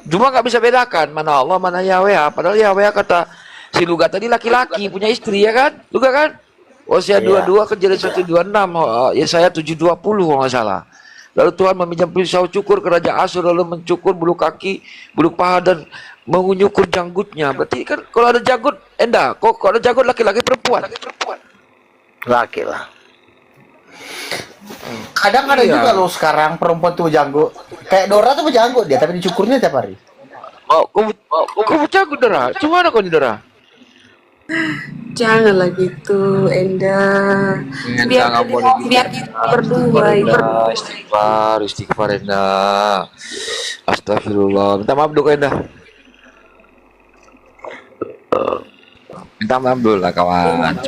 [SPEAKER 4] Zuma nggak bisa bedakan mana Allah mana Yahweh. Padahal Yahweh kata si Luga tadi laki-laki punya istri ya kan? Luga kan? Hosea 22 Kejadian 126, Yesaya 7:20 kalau nggak salah. Lalu Tuhan meminjam pisau cukur ke Raja Asyur, lalu mencukur bulu kaki, bulu paha dan mengunyukur janggutnya. Berarti kan kalau ada janggut, kalau ada janggut laki-laki perempuan.
[SPEAKER 3] Laki lah.
[SPEAKER 10] Kadang ada juga loh sekarang perempuan tuh janggut. Kayak Dora tuh janggut dia, tapi dicukurnya tiap hari.
[SPEAKER 4] Kau janggut Dora? Cuma ada kau nih Dora?
[SPEAKER 5] Janganlah gitu, Enda. Biar berdua.
[SPEAKER 4] Istighfar Enda. Astagfirullah. Minta maaf dulu Enda. Minta maaf dulu lah kawan.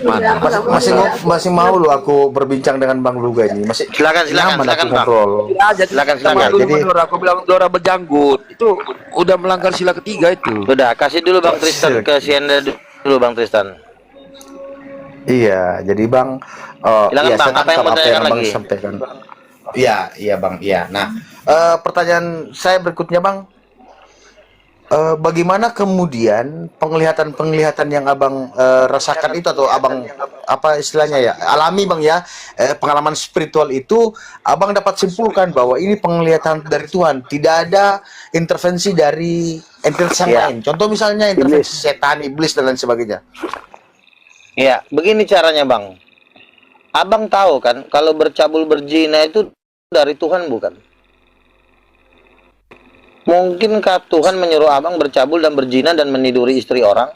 [SPEAKER 10] Masih mau lu aku berbincang dengan Bang Luga ini. Masih
[SPEAKER 3] Silakan Bang.
[SPEAKER 10] ngobrol.
[SPEAKER 3] Silakan.
[SPEAKER 4] Jadi Dora, aku bilang Dora berjanggut. Itu udah melanggar sila ketiga itu.
[SPEAKER 3] Udah, kasih dulu Bang Tristan ke si Enda dulu Bang Tristan.
[SPEAKER 10] Iya, jadi Bang,
[SPEAKER 3] Silakan
[SPEAKER 10] iya
[SPEAKER 3] Bang,
[SPEAKER 10] saya
[SPEAKER 3] apa yang
[SPEAKER 10] tangkap
[SPEAKER 3] mau
[SPEAKER 10] apa yang
[SPEAKER 3] ditanyakan
[SPEAKER 10] Abang
[SPEAKER 3] lagi?
[SPEAKER 10] sampaikan. Iya, iya Bang, iya. Nah, pertanyaan saya berikutnya Bang, bagaimana kemudian penglihatan-penglihatan yang Abang rasakan itu atau Abang apa istilahnya ya, alami Bang ya, pengalaman spiritual itu Abang dapat simpulkan bahwa ini penglihatan dari Tuhan, tidak ada intervensi dari entitas yang
[SPEAKER 3] Iya.
[SPEAKER 10] lain. Contoh misalnya intervensi setan, iblis dan lain sebagainya.
[SPEAKER 3] Iya, begini caranya Bang. Abang tahu kan kalau bercabul berzina itu dari Tuhan bukan? Mungkinkah Tuhan menyuruh abang bercabul dan berzina dan meniduri istri orang?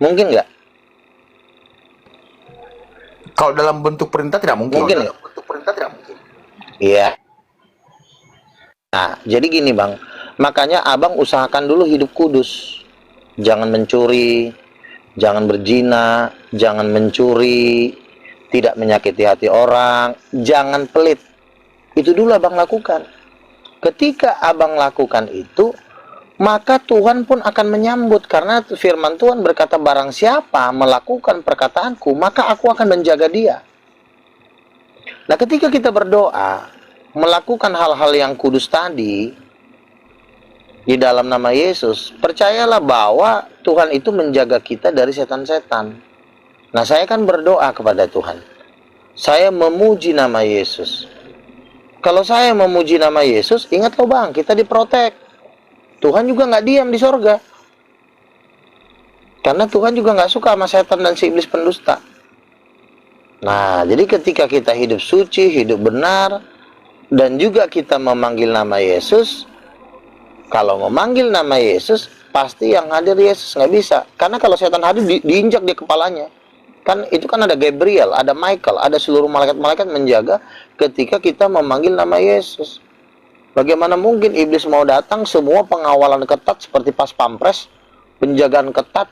[SPEAKER 3] Mungkin nggak?
[SPEAKER 10] Kalau dalam bentuk perintah tidak mungkin.
[SPEAKER 3] Mungkin nggak? Iya. Nah, jadi gini Bang. Makanya abang usahakan dulu hidup kudus. Jangan mencuri, jangan berzina, jangan mencuri, tidak menyakiti hati orang, jangan pelit. Itu dulu abang lakukan. Ketika abang lakukan itu, maka Tuhan pun akan menyambut. Karena firman Tuhan berkata, barang siapa melakukan perkataanku, maka aku akan menjaga dia. Nah, ketika kita berdoa, melakukan hal-hal yang kudus tadi, di dalam nama Yesus, percayalah bahwa Tuhan itu menjaga kita dari setan-setan. Nah, saya kan berdoa kepada Tuhan. Saya memuji nama Yesus. Kalau saya memuji nama Yesus, ingat loh Bang, kita diprotek. Tuhan juga nggak diam di sorga. Karena Tuhan juga nggak suka sama setan dan si iblis pendusta. Nah, jadi ketika kita hidup suci, hidup benar, dan juga kita memanggil nama Yesus, kalau memanggil nama Yesus, pasti yang hadir Yesus, nggak bisa. Karena kalau setan hadir, diinjak di kepalanya. Kan itu kan ada Gabriel, ada Michael, ada seluruh malaikat-malaikat menjaga ketika kita memanggil nama Yesus. Bagaimana mungkin iblis mau datang, semua pengawalan ketat seperti pas pampres, penjagaan ketat,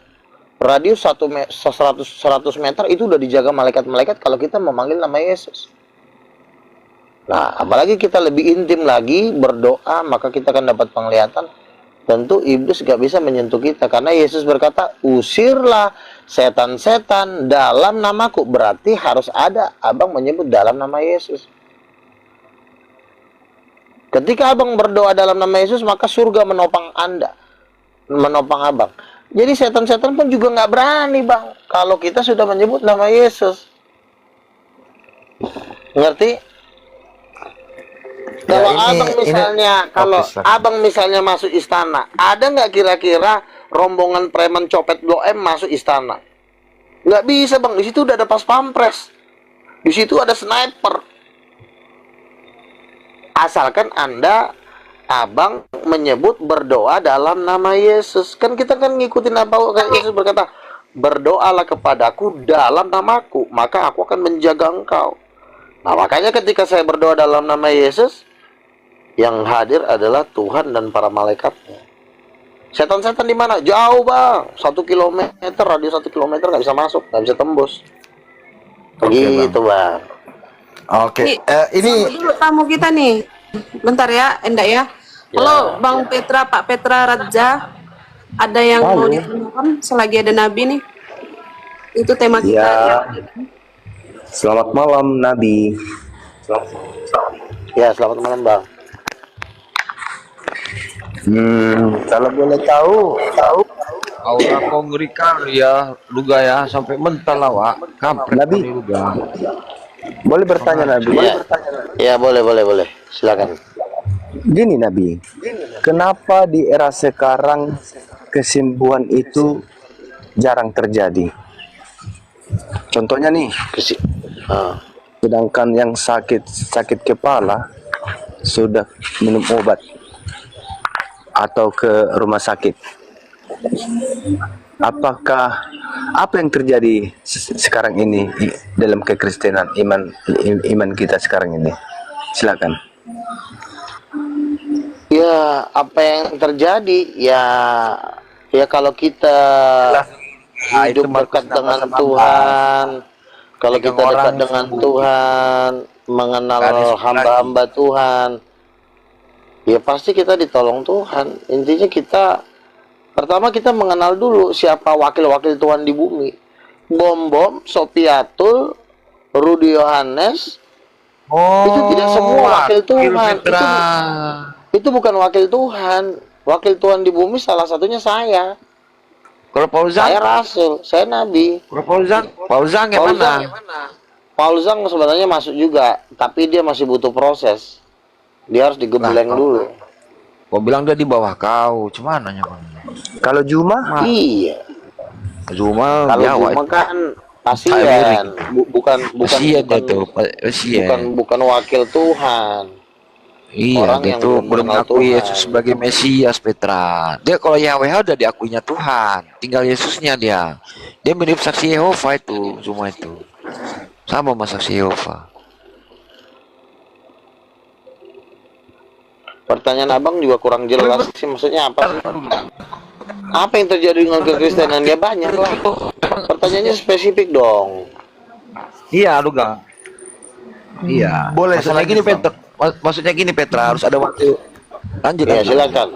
[SPEAKER 3] radius 100 meter itu udah dijaga malaikat-malaikat kalau kita memanggil nama Yesus. Nah, apalagi kita lebih intim lagi berdoa, maka kita akan dapat penglihatan. Tentu iblis gak bisa menyentuh kita karena Yesus berkata, usirlah setan-setan dalam namaku. Berarti harus ada abang menyebut dalam nama Yesus. Ketika abang berdoa dalam nama Yesus, maka surga menopang Anda, menopang abang. Jadi setan-setan pun juga nggak berani bang kalau kita sudah menyebut nama Yesus. Ngerti? Kalau abang misalnya, kalau abang misalnya masuk istana, ada nggak kira-kira rombongan preman copet Blok M masuk istana? Nggak bisa bang, di situ udah ada pas pampres, di situ ada sniper. Asalkan abang menyebut berdoa dalam nama Yesus. Kan kita kan ngikutin apa kan Yesus berkata, berdoalah kepadaku dalam namaku, maka aku akan menjaga engkau. Nah makanya ketika saya berdoa dalam nama Yesus, yang hadir adalah Tuhan dan para malaikatnya. Setan-setan di mana? Jauh bang, 1 kilometer, radius 1 kilometer nggak bisa masuk, nggak bisa tembus. Begitu bang.
[SPEAKER 10] Oke, ini
[SPEAKER 5] dulu tamu kita nih. Bentar ya, enggak ya. Halo Bang Petra, Pak Petra Raja. Ada yang mau ditanyakan selagi ada Nabi nih? Itu tema kita.
[SPEAKER 8] Ya. Selamat malam Nabi.
[SPEAKER 3] Ya, selamat malam bang.
[SPEAKER 8] Kalau boleh tahu
[SPEAKER 4] Aura kau ngerikan ya, Luga ya, sampai mental awak. Kampret
[SPEAKER 8] Nabi.
[SPEAKER 4] kau nih, Luga.
[SPEAKER 8] Boleh bertanya Nabi?
[SPEAKER 3] Ya boleh. Silakan.
[SPEAKER 8] Gini Nabi, kenapa di era sekarang kesembuhan itu jarang terjadi? Contohnya nih, sedangkan yang sakit kepala sudah minum obat atau ke rumah sakit. Apakah apa yang terjadi sekarang ini dalam kekristenan, iman kita sekarang ini? Silakan.
[SPEAKER 3] Ya, apa yang terjadi? Ya kalau kita hidup dekat dengan Tuhan, kalau kita dekat dengan Tuhan, mengenal hamba-hamba Tuhan, ya pasti kita ditolong Tuhan. Intinya kita Pertama kita mengenal dulu siapa wakil-wakil Tuhan di bumi. Bom, Sopiatul, Rudi Yohanes, itu tidak semua wakil Tuhan. Itu bukan wakil Tuhan. Wakil Tuhan di bumi salah satunya saya.
[SPEAKER 4] Kalau Paulzang,
[SPEAKER 3] Saya rasul, saya nabi.
[SPEAKER 4] kalau Paulzang yang mana?
[SPEAKER 3] Paul Zhang sebenarnya masuk juga, tapi dia masih butuh proses. Dia harus digembleng dulu.
[SPEAKER 4] Kau bilang dia di bawah kau, cuman nanya kau.
[SPEAKER 10] Kalau Juma,
[SPEAKER 3] Iya.
[SPEAKER 4] Zuma,
[SPEAKER 3] Kalau
[SPEAKER 4] Jawa,
[SPEAKER 3] cuma kan pasien, bukan
[SPEAKER 4] pasien itu, pasien.
[SPEAKER 3] bukan wakil Tuhan.
[SPEAKER 4] Iya,
[SPEAKER 3] orang
[SPEAKER 4] dia
[SPEAKER 3] yang
[SPEAKER 4] tuh
[SPEAKER 3] belum
[SPEAKER 4] belum
[SPEAKER 3] mengenal
[SPEAKER 4] mengakui
[SPEAKER 3] Tuhan.
[SPEAKER 4] Yesus sebagai Mesias, Petra. Dia kalau Yahweh udah diakuinya Tuhan, tinggal Yesusnya dia. Dia mirip saksi Yehova itu, semua itu. Sama sama saksi Yehova.
[SPEAKER 3] Pertanyaan abang juga kurang jelas sih, maksudnya apa sih? Apa yang terjadi dengan kekristenan? Ya banyak lah. Pertanyaannya spesifik dong.
[SPEAKER 4] Iya, Luga. Iya.
[SPEAKER 10] Boleh,
[SPEAKER 4] Maksudnya gini, Petra. Maksudnya gini, Petra, harus ada waktu. Lanjut.
[SPEAKER 3] Ya silakan.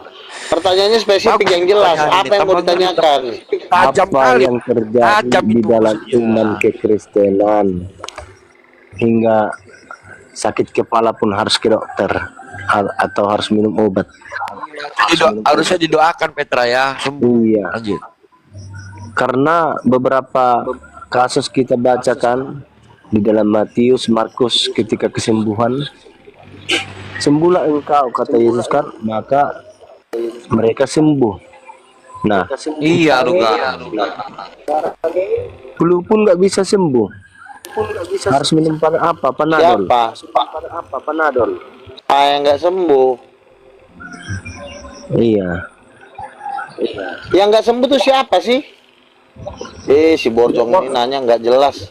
[SPEAKER 3] Pertanyaannya spesifik yang jelas. Apa yang mau ditanyakan?
[SPEAKER 4] Tajam kali.
[SPEAKER 11] yang terjadi
[SPEAKER 4] Tajam
[SPEAKER 11] di
[SPEAKER 4] itu
[SPEAKER 11] dalam
[SPEAKER 4] maksudnya.
[SPEAKER 11] iman kekristenan hingga sakit kepala pun harus ke dokter atau harus minum obat.
[SPEAKER 4] Harusnya didoakan, Petra ya. Sembuh.
[SPEAKER 11] Iya,
[SPEAKER 4] Lanjut.
[SPEAKER 11] karena beberapa kasus kita bacakan di dalam Matius, Markus ketika kesembuhan, sembuhlah engkau kata Yesus kan, maka mereka sembuh. Nah,
[SPEAKER 4] Iya, Luga.
[SPEAKER 11] flu pun nggak bisa sembuh, harus minum panadol.
[SPEAKER 3] Siapa?
[SPEAKER 11] Panadol.
[SPEAKER 3] Yang nggak sembuh?
[SPEAKER 11] Iya.
[SPEAKER 3] Yang nggak sembuh tuh siapa sih? Si Borjong ini nanya nggak jelas.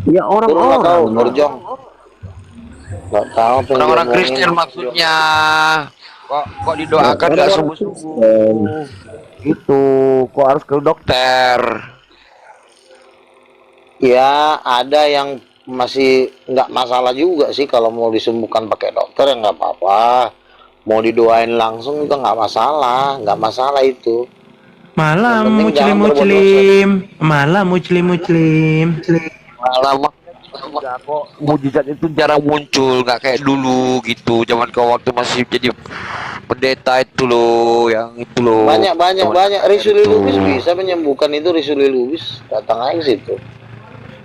[SPEAKER 11] Ya
[SPEAKER 3] Turun nggak tahu,
[SPEAKER 11] orang-orang.
[SPEAKER 3] Borjong. Nggak tahu. apa yang
[SPEAKER 4] Orang-orang
[SPEAKER 3] dia
[SPEAKER 4] Kristen
[SPEAKER 3] omongin.
[SPEAKER 4] maksudnya. Kok didoakan nggak sembuh-sembuh? Itu kok harus ke dokter.
[SPEAKER 3] Ya ada yang masih nggak masalah juga sih kalau mau disembuhkan pakai dokter ya nggak apa-apa. Mau didoain langsung juga nggak masalah itu.
[SPEAKER 12] Malam
[SPEAKER 3] Yang penting jangan
[SPEAKER 12] muslim, malam muslim.
[SPEAKER 4] Lama kok mujizat itu jarang muncul, nggak kayak dulu gitu. Zaman kau waktu masih jadi pendeta itu loh, yang itu loh.
[SPEAKER 3] Banyak. Risuli
[SPEAKER 4] Itu.
[SPEAKER 3] Lubis bisa menyembuhkan itu. Risuli Lubis datang aja situ.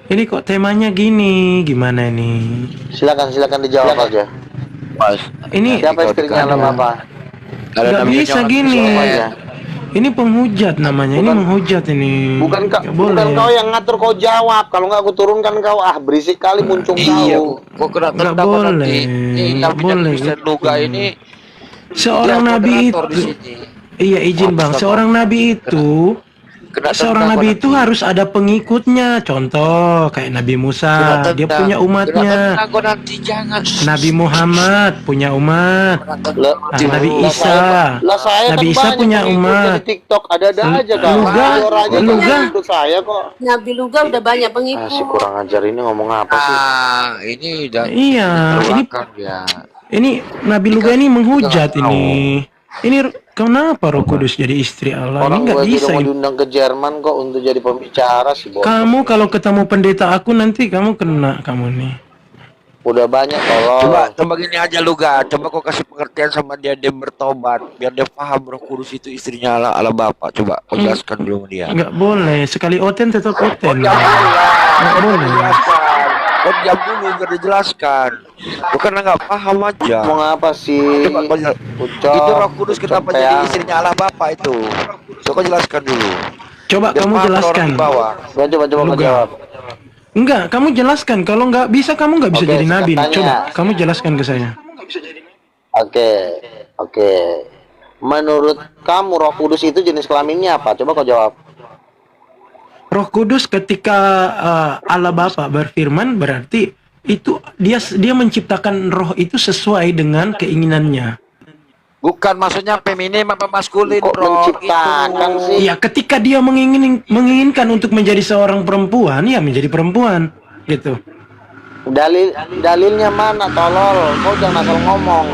[SPEAKER 12] Ini kok temanya gini, gimana nih?
[SPEAKER 3] Silakan dijawab aja.
[SPEAKER 4] Pas.
[SPEAKER 12] Ini
[SPEAKER 3] Siapa istrinya
[SPEAKER 12] ada.
[SPEAKER 3] lama apa?
[SPEAKER 12] nggak bisa gini. Ini penghujat namanya, ini menghujat ini.
[SPEAKER 3] Bukan
[SPEAKER 12] Nggak boleh.
[SPEAKER 3] bukan kau yang ngatur, kau jawab. Kalau nggak aku turunkan kau, berisik kali muncung
[SPEAKER 4] Iya,
[SPEAKER 3] kau.
[SPEAKER 4] kok kena
[SPEAKER 12] Nggak
[SPEAKER 4] tendang
[SPEAKER 12] boleh,
[SPEAKER 4] nanti. Ini
[SPEAKER 12] nggak
[SPEAKER 4] namanya
[SPEAKER 12] boleh
[SPEAKER 4] Kristen
[SPEAKER 12] gitu.
[SPEAKER 4] Luga ini.
[SPEAKER 12] Seorang
[SPEAKER 4] dia
[SPEAKER 12] nabi
[SPEAKER 4] moderator di
[SPEAKER 12] itu,
[SPEAKER 4] sini.
[SPEAKER 12] iya izin bang. Seorang nabi itu,
[SPEAKER 4] Kena
[SPEAKER 12] seorang
[SPEAKER 4] tendang
[SPEAKER 12] nabi
[SPEAKER 4] kok
[SPEAKER 12] itu
[SPEAKER 4] nanti.
[SPEAKER 12] harus ada pengikutnya. Contoh kayak Nabi
[SPEAKER 4] Kena
[SPEAKER 12] Musa, dia
[SPEAKER 4] tendang.
[SPEAKER 12] punya
[SPEAKER 4] Kena
[SPEAKER 12] umatnya.
[SPEAKER 4] tendang kok nanti, jangan.
[SPEAKER 12] Nabi Muhammad punya umat. Nabi Isa,
[SPEAKER 3] Lah saya
[SPEAKER 12] Nabi
[SPEAKER 3] kan
[SPEAKER 12] Isa
[SPEAKER 3] banyak
[SPEAKER 12] punya
[SPEAKER 3] pengikut
[SPEAKER 12] umat.
[SPEAKER 3] di TikTok ada aja kan.
[SPEAKER 12] Luga,
[SPEAKER 3] aja
[SPEAKER 12] Luga.
[SPEAKER 3] ikut saya kok.
[SPEAKER 5] Nabi Luga udah banyak pengikut.
[SPEAKER 3] Si kurang ajar ini ngomong apa sih?
[SPEAKER 4] Ini udah
[SPEAKER 12] Iya, ini
[SPEAKER 4] terbakar ya.
[SPEAKER 12] ini Nabi Luga ini menghujat ini. Ini kenapa Roh Kudus jadi istri Allah?
[SPEAKER 3] Orang
[SPEAKER 12] Ini nggak
[SPEAKER 3] gua
[SPEAKER 12] bisa.
[SPEAKER 3] juga mau
[SPEAKER 12] Ini.
[SPEAKER 3] diundang ke Jerman kok untuk jadi pembicara sih, Bos.
[SPEAKER 12] Kamu kalau ketemu pendeta aku nanti kamu kena kamu nih.
[SPEAKER 3] Udah banyak
[SPEAKER 4] Coba
[SPEAKER 3] tolong.
[SPEAKER 4] gini aja Luga, coba kau kasih pengertian sama dia bertobat, biar dia paham Roh Kudus itu istrinya Allah Bapa. Coba kau jelaskan dulu sama dia.
[SPEAKER 12] Nggak boleh. Sekali oten tetap oten.
[SPEAKER 4] Nggak
[SPEAKER 12] boleh.
[SPEAKER 4] Kau diam dulu biar dijelaskan. Bukan nggak paham aja.
[SPEAKER 3] Ngomong apa sih?
[SPEAKER 4] Coba kau
[SPEAKER 3] Ucap,
[SPEAKER 4] itu Roh Kudus kenapa
[SPEAKER 3] ucap
[SPEAKER 4] jadi
[SPEAKER 3] ya.
[SPEAKER 4] istrinya Allah Bapa itu? Coba kau jelaskan dulu.
[SPEAKER 12] Coba
[SPEAKER 4] Biar
[SPEAKER 12] kamu
[SPEAKER 4] paham
[SPEAKER 12] jelaskan.
[SPEAKER 4] orang di bawah.
[SPEAKER 3] Coba kau
[SPEAKER 12] Luga.
[SPEAKER 3] jawab.
[SPEAKER 12] Enggak, kamu jelaskan. Kalau nggak bisa kamu nggak bisa
[SPEAKER 3] Oke,
[SPEAKER 12] jadi nabi.
[SPEAKER 3] tanya.
[SPEAKER 12] Coba kamu jelaskan ke saya.
[SPEAKER 3] Oke. Menurut kamu Roh Kudus itu jenis kelaminnya apa? Coba kau jawab.
[SPEAKER 12] Roh Kudus ketika Allah Bapa berfirman berarti itu dia menciptakan roh itu sesuai dengan keinginannya.
[SPEAKER 4] Bukan maksudnya feminim apa maskulin,
[SPEAKER 3] Kok
[SPEAKER 4] Bro.
[SPEAKER 3] menciptakan
[SPEAKER 4] Itu.
[SPEAKER 3] sih?
[SPEAKER 12] Iya, ketika dia menginginkan untuk menjadi seorang perempuan, ya menjadi perempuan, gitu.
[SPEAKER 3] Dalilnya mana, tolol? Kau jangan asal ngomong.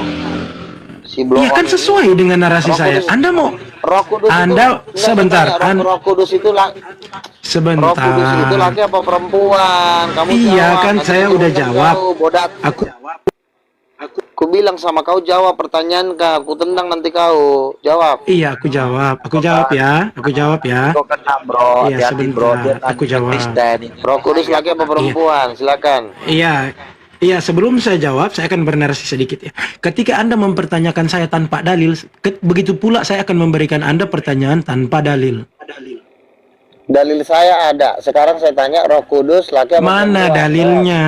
[SPEAKER 3] Si
[SPEAKER 12] Iya kan
[SPEAKER 3] ini.
[SPEAKER 12] sesuai dengan narasi
[SPEAKER 3] Roh
[SPEAKER 12] saya.
[SPEAKER 3] Kudus. Roh Kudus
[SPEAKER 12] Anda
[SPEAKER 3] itu,
[SPEAKER 12] sebentar,
[SPEAKER 3] Roh Kudus itu
[SPEAKER 12] sebentar.
[SPEAKER 3] Roh Kudus itu laki apa perempuan? Kamu
[SPEAKER 12] Iya
[SPEAKER 3] jawab,
[SPEAKER 12] kan
[SPEAKER 3] nanti
[SPEAKER 12] saya
[SPEAKER 3] aku
[SPEAKER 12] udah
[SPEAKER 3] tendang
[SPEAKER 12] jawab.
[SPEAKER 3] kau, bodat.
[SPEAKER 12] Aku
[SPEAKER 3] bilang sama kau jawab pertanyaan kau, aku tendang nanti kau. Jawab.
[SPEAKER 12] iya aku jawab ya.
[SPEAKER 4] Kok kena bro,
[SPEAKER 12] Iya
[SPEAKER 4] hati-hati bro, dia
[SPEAKER 12] sebentar, aku jawab.
[SPEAKER 4] Kristen ini.
[SPEAKER 3] Roh Kudus laki apa perempuan? Silakan.
[SPEAKER 12] Iya, sebelum saya jawab, saya akan bernarasi sedikit ya. Ketika Anda mempertanyakan saya tanpa dalil, begitu pula saya akan memberikan Anda pertanyaan tanpa dalil.
[SPEAKER 3] Dalil saya ada. Sekarang saya tanya Roh Kudus laki apa
[SPEAKER 12] Mana
[SPEAKER 3] perempuan?
[SPEAKER 12] dalilnya?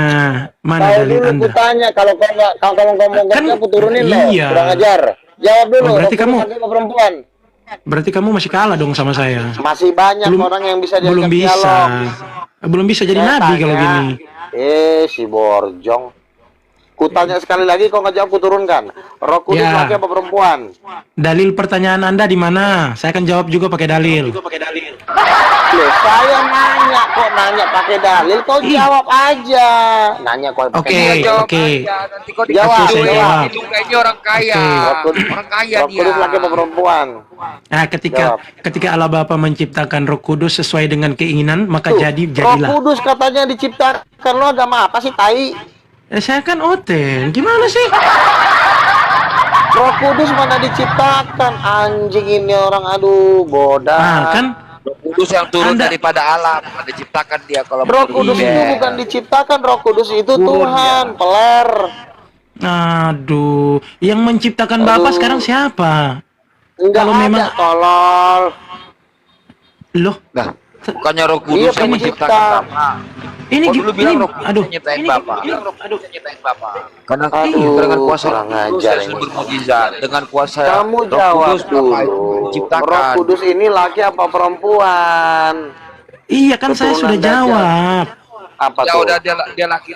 [SPEAKER 12] Mana
[SPEAKER 3] Kau
[SPEAKER 12] dalil
[SPEAKER 3] dulu
[SPEAKER 12] Anda?
[SPEAKER 3] ku tanya, kalau kau nggak, kalau kamu ngomong
[SPEAKER 12] Kan,
[SPEAKER 3] aku turunin loh.
[SPEAKER 12] iya.
[SPEAKER 3] Kurang ajar. Jawab dulu.
[SPEAKER 12] Oh, berarti
[SPEAKER 3] Roh Kudus
[SPEAKER 12] kamu-
[SPEAKER 3] laki apa perempuan?
[SPEAKER 12] Berarti kamu masih kalah dong sama saya.
[SPEAKER 3] Masih banyak orang yang bisa diajak
[SPEAKER 12] belum bisa.
[SPEAKER 3] dialog.
[SPEAKER 12] Belum bisa jadi
[SPEAKER 3] Saya
[SPEAKER 12] nabi kalau
[SPEAKER 3] tanya,
[SPEAKER 12] gini.
[SPEAKER 3] si Borjong. Ku tanya sekali lagi, kau nggak jawab, ku turunkan. Roh Kudus
[SPEAKER 12] Ya.
[SPEAKER 3] laki apa perempuan?
[SPEAKER 12] Dalil pertanyaan Anda di mana? Saya akan jawab juga pakai dalil.
[SPEAKER 3] Loh, saya nanya, kok nanya pakai dalil, kau jawab aja. Nanya kok pakai
[SPEAKER 12] Oke,
[SPEAKER 3] dalil.
[SPEAKER 12] oke.
[SPEAKER 4] Nanti kau
[SPEAKER 3] Jawab,
[SPEAKER 12] Oke, saya
[SPEAKER 3] jawab.
[SPEAKER 12] jawab.
[SPEAKER 4] Itu kayaknya orang kaya.
[SPEAKER 3] Roh Kudus,
[SPEAKER 4] Orang kaya
[SPEAKER 3] Roh Kudus
[SPEAKER 4] dia.
[SPEAKER 3] laki apa perempuan?
[SPEAKER 12] Nah, ketika Allah Bapa menciptakan Roh Kudus sesuai dengan keinginan, maka
[SPEAKER 3] Tuh,
[SPEAKER 12] jadilah.
[SPEAKER 3] Roh Kudus katanya diciptakan, lo agama apa sih, tai?
[SPEAKER 12] Saya kan oten. Gimana sih?
[SPEAKER 3] Roh Kudus mana diciptakan? Anjing ini orang, aduh, bodoh.
[SPEAKER 12] Ah, kan
[SPEAKER 4] Roh Kudus yang turun
[SPEAKER 12] Anda-
[SPEAKER 4] daripada alam, bukan diciptakan dia kalau
[SPEAKER 3] Roh
[SPEAKER 4] menurut
[SPEAKER 3] Kudus
[SPEAKER 4] dia.
[SPEAKER 3] itu bukan diciptakan, Roh Kudus itu
[SPEAKER 4] Turun
[SPEAKER 3] Tuhan, peler.
[SPEAKER 12] Aduh, yang menciptakan Bapak
[SPEAKER 3] Aduh.
[SPEAKER 12] sekarang siapa?
[SPEAKER 3] Enggak
[SPEAKER 12] Kalau
[SPEAKER 3] ada,
[SPEAKER 12] memang-
[SPEAKER 3] tolol.
[SPEAKER 12] Loh,
[SPEAKER 4] Nah, bukannya Roh
[SPEAKER 3] Iya,
[SPEAKER 4] Kudus yang
[SPEAKER 3] pencipta.
[SPEAKER 4] menciptakan Bapak.
[SPEAKER 12] ini
[SPEAKER 4] Kau dulu bilang Roh Kudus
[SPEAKER 12] aduh.
[SPEAKER 4] yang nyiptain Bapak. Karena
[SPEAKER 3] Aduh,
[SPEAKER 4] dengan kuasa
[SPEAKER 3] kurang
[SPEAKER 4] Roh Kudus
[SPEAKER 3] ajar
[SPEAKER 4] yang
[SPEAKER 3] ini.
[SPEAKER 4] bermukjizat, dengan kuasa
[SPEAKER 3] Kamu
[SPEAKER 4] Roh
[SPEAKER 3] jawab
[SPEAKER 4] Kudus Bapak itu
[SPEAKER 3] dulu.
[SPEAKER 4] menciptakan.
[SPEAKER 3] Roh Kudus ini laki apa perempuan?
[SPEAKER 12] Iya kan saya
[SPEAKER 3] Keturunan
[SPEAKER 12] sudah
[SPEAKER 3] Dajjal.
[SPEAKER 12] jawab.
[SPEAKER 3] Apa
[SPEAKER 4] Ya
[SPEAKER 3] tuh?
[SPEAKER 4] udah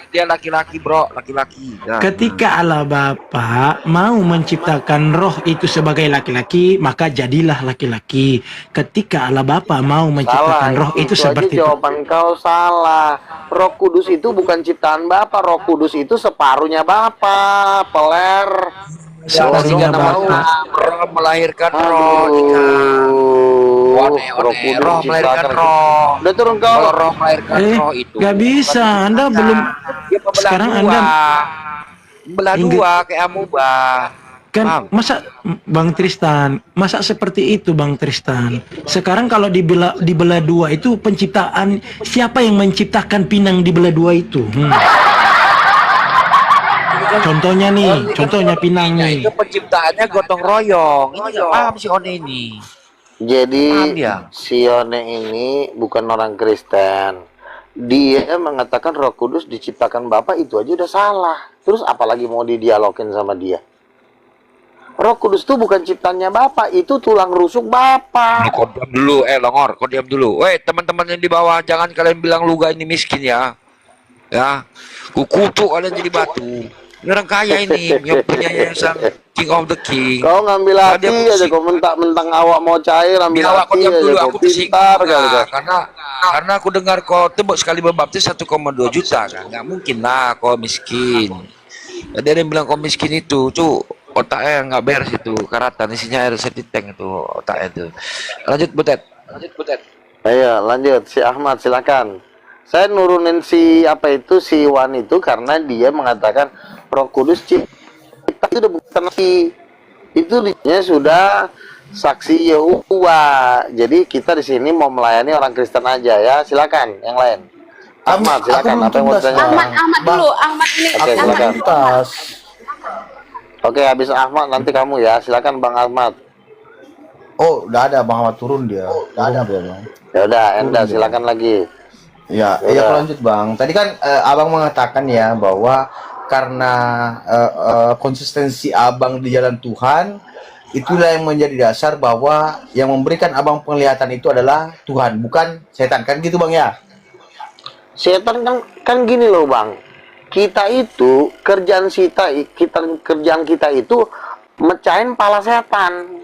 [SPEAKER 4] dia laki-laki bro, laki-laki. Ya.
[SPEAKER 12] Ketika Allah Bapa mau menciptakan roh itu sebagai laki-laki, maka jadilah laki-laki. Ketika Allah Bapa mau menciptakan roh itu
[SPEAKER 3] aja
[SPEAKER 12] seperti itu.
[SPEAKER 3] jawaban kau salah. Roh Kudus itu bukan ciptaan Bapa, Roh Kudus itu separuhnya Bapa, peler.
[SPEAKER 12] Separuhnya
[SPEAKER 3] Jawab
[SPEAKER 12] Bapa.
[SPEAKER 4] Roh melahirkan roh, Ika.
[SPEAKER 3] Roh Kudus
[SPEAKER 4] Roh melahirkan
[SPEAKER 3] diciptakan.
[SPEAKER 4] roh.
[SPEAKER 3] Udah turun kau.
[SPEAKER 4] Kalau roh melahirkan roh itu.
[SPEAKER 12] Gak bisa, Anda belum.
[SPEAKER 4] Dia pembelah
[SPEAKER 12] Sekarang
[SPEAKER 4] dua.
[SPEAKER 12] Anda
[SPEAKER 4] Belah
[SPEAKER 12] Ingat-
[SPEAKER 4] dua kayak amuba.
[SPEAKER 12] kan
[SPEAKER 4] Paham?
[SPEAKER 12] masa Bang Tristan, masa seperti itu Bang Tristan. Sekarang kalau dibelah dua itu penciptaan, siapa yang menciptakan pinang dibelah dua itu? Contohnya nih, contohnya pinang nih.
[SPEAKER 4] Itu penciptaannya gotong royong. Ini nggak paham si One ini.
[SPEAKER 3] Jadi
[SPEAKER 4] Paham dia?
[SPEAKER 3] Sione ini bukan orang Kristen. Dia mengatakan Roh Kudus diciptakan Bapa, itu aja udah salah. Terus apalagi mau didialogin sama dia? Roh Kudus itu bukan ciptanya Bapa, itu tulang rusuk Bapa.
[SPEAKER 4] Kau diam dulu, Longor, kau diam dulu. Weh, teman-teman yang di bawah, jangan kalian bilang Luga ini miskin ya. Ya, kukutuk kalian jadi batu. Ini orang kaya ini, yang punya yayasan King of the King.
[SPEAKER 3] Kau ngambil hati aja, kau mentang-mentang awak mau cair, ambil
[SPEAKER 4] Bila awak kau
[SPEAKER 3] hati
[SPEAKER 4] diam
[SPEAKER 3] aja,
[SPEAKER 4] dulu,
[SPEAKER 3] kau
[SPEAKER 4] aku tersinggung.
[SPEAKER 3] pintar kali
[SPEAKER 4] Nah,
[SPEAKER 3] kau.
[SPEAKER 4] karena aku dengar kau tebuk sekali berbaptis 1,2 juta kan. Nggak mungkin lah kau miskin. Jadi ada yang bilang kau miskin itu, otaknya nggak beres itu, karatan isinya air septic tank itu otaknya itu. Lanjut Butet.
[SPEAKER 3] Ayo lanjut, si Ahmad silakan. Saya nurunin si si Wan itu karena dia mengatakan Roh Kudus cipta itu udah bukan lagi. Itu dia sudah saksi Yehova. Jadi kita di sini mau melayani orang Kristen aja ya. Silakan yang lain. Ahmad silakan, apa yang mau ditanya?
[SPEAKER 5] Ahmad dulu, Ahmad ini.
[SPEAKER 3] Oke, silakan. Oke, habis Ahmad nanti kamu ya. Silakan Bang Ahmad.
[SPEAKER 10] Oh, udah ada Bang Ahmad turun dia. Udah ada dia, Bang.
[SPEAKER 3] Ya udah, Enda silakan lagi.
[SPEAKER 10] Ya,
[SPEAKER 3] Ya
[SPEAKER 10] ya
[SPEAKER 3] udah.
[SPEAKER 10] lanjut Bang. Tadi kan Abang mengatakan ya bahwa karena konsistensi Abang di jalan Tuhan, itulah yang menjadi dasar bahwa yang memberikan Abang penglihatan itu adalah Tuhan, bukan setan. Kan gitu Bang ya?
[SPEAKER 3] Setan kan gini loh Bang. Kita itu kerjaan kita itu mecahin pala setan.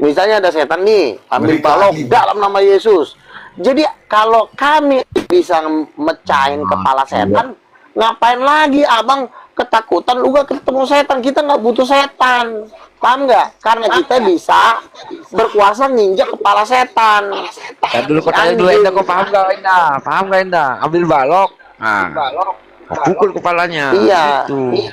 [SPEAKER 3] Misalnya ada setan nih, ambil
[SPEAKER 10] Balik
[SPEAKER 3] balok
[SPEAKER 10] lagi, Bang.
[SPEAKER 3] dalam nama Yesus. Jadi kalau kami bisa mecahin kepala setan, ngapain lagi abang ketakutan? Lu gak ketemu setan, kita nggak butuh setan. Paham nggak? Karena kita bisa berkuasa nginjak kepala setan.
[SPEAKER 4] Dan dulu kau tanya dulu Enda, kau paham gak Enda? Paham gak Enda? Ambil balok, nah, kau pukul kepalanya.
[SPEAKER 3] Iya.
[SPEAKER 4] Gitu.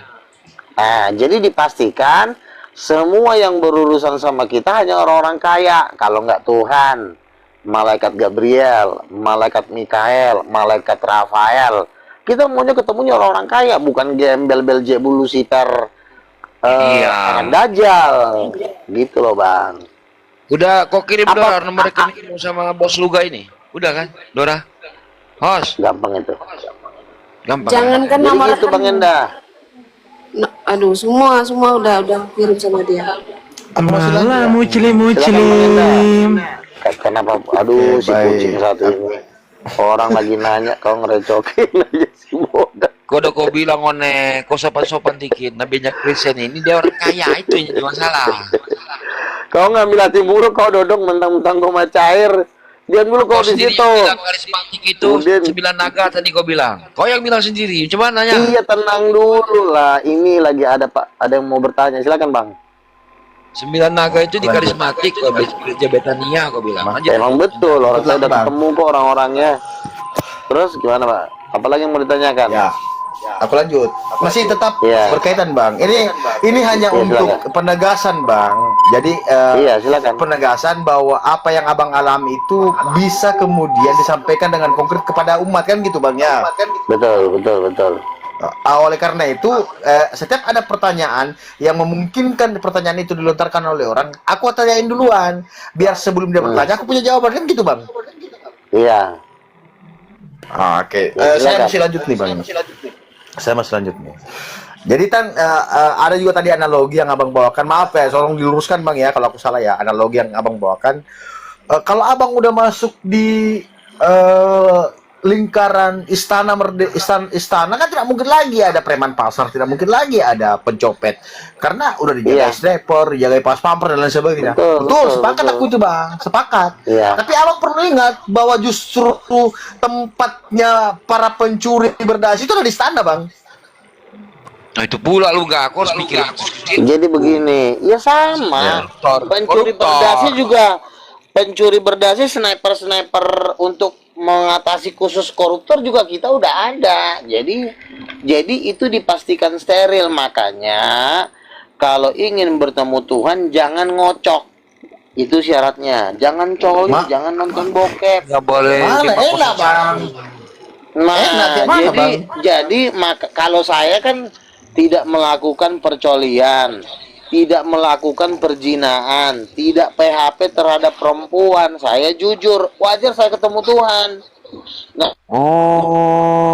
[SPEAKER 3] Nah, jadi dipastikan semua yang berurusan sama kita hanya orang-orang kaya. Kalau nggak Tuhan, malaikat Gabriel, malaikat Mikael, malaikat Rafael. Kita maunya ketemunya orang-orang kaya, bukan gembel Belzebul, Lucifer, Dajjal. Gitu loh, Bang.
[SPEAKER 4] Udah kau kirim Dora nomor rekening sama bos Luga ini? Udah kan, Dora? Host.
[SPEAKER 3] Gampang itu.
[SPEAKER 4] Gampang.
[SPEAKER 5] Jangankan
[SPEAKER 3] Jadi
[SPEAKER 5] nomor
[SPEAKER 3] gitu, Bang Enda.
[SPEAKER 5] Aduh, semua udah kirim sama dia.
[SPEAKER 12] Malah muslim.
[SPEAKER 3] Kenapa? Aduh, si kucing satu ini. Orang lagi nanya, kau ngerecokin aja si bodoh.
[SPEAKER 4] Kau udah kau bilang kau sopan-sopan dikit. Nabinya Kristen ini dia orang kaya, itu yang jadi masalah.
[SPEAKER 3] Kau ngambil hati buruk, kau dodong mentang-mentang kau mah cair. Diam dulu kau di situ.
[SPEAKER 4] Bilang karismatik itu 9 naga tadi kau bilang. Kau yang bilang sendiri. Coba nanya.
[SPEAKER 3] Iya, tenang dulu lah. Ini lagi ada Pak, ada yang mau bertanya. Silakan, Bang.
[SPEAKER 4] 9 naga itu di karismatik, gereja Betania kau bilang.
[SPEAKER 3] Emang betul, orang saya udah ketemu kok orang-orangnya. Terus gimana, Pak? Apalagi yang mau ditanyakan?
[SPEAKER 10] Ya, aku lanjut. Masih tetap berkaitan, Bang. Ini hanya untuk penegasan, Bang. Jadi
[SPEAKER 3] silakan.
[SPEAKER 10] penegasan bahwa apa yang Abang alami itu bisa kemudian disampaikan dengan konkret kepada umat, kan gitu, Bang ya.
[SPEAKER 3] Betul.
[SPEAKER 10] Oleh karena itu, setiap ada pertanyaan yang memungkinkan pertanyaan itu dilontarkan oleh orang, aku tanyain duluan, biar sebelum dia bertanya aku punya jawaban, kan gitu, Bang?
[SPEAKER 3] Iya.
[SPEAKER 10] Oke. Saya masih lanjut nih, Bang. Saya masih lanjut nih. Jadi kan ada juga tadi analogi yang Abang bawakan. Maaf ya, tolong diluruskan, Bang ya, kalau aku salah ya. Analogi yang Abang bawakan. Kalau Abang udah masuk di lingkaran istana istana kan tidak mungkin lagi ada preman pasar, tidak mungkin lagi ada pencopet, karena udah dijaga sniper, dijaga pas pampers dan lain sebagainya. Betul, sepakat aku itu, Bang, sepakat. Tapi Abang perlu ingat bahwa justru tempatnya para pencuri berdasi itu ada di istana, Bang.
[SPEAKER 4] Nah itu pula lu gak, aku harus mikir.
[SPEAKER 3] Jadi begini, ya sama. Pencuri berdasi sniper untuk mengatasi khusus koruptor juga kita udah ada. Jadi itu dipastikan steril. Makanya kalau ingin bertemu Tuhan jangan ngocok. Itu syaratnya. Jangan coli, jangan nonton bokep.
[SPEAKER 4] Nggak boleh.
[SPEAKER 10] Enak, Bang.
[SPEAKER 3] Kalau saya kan tidak melakukan percolian, tidak melakukan perzinaan, tidak PHP terhadap perempuan. Saya jujur, wajar saya ketemu Tuhan. Nah,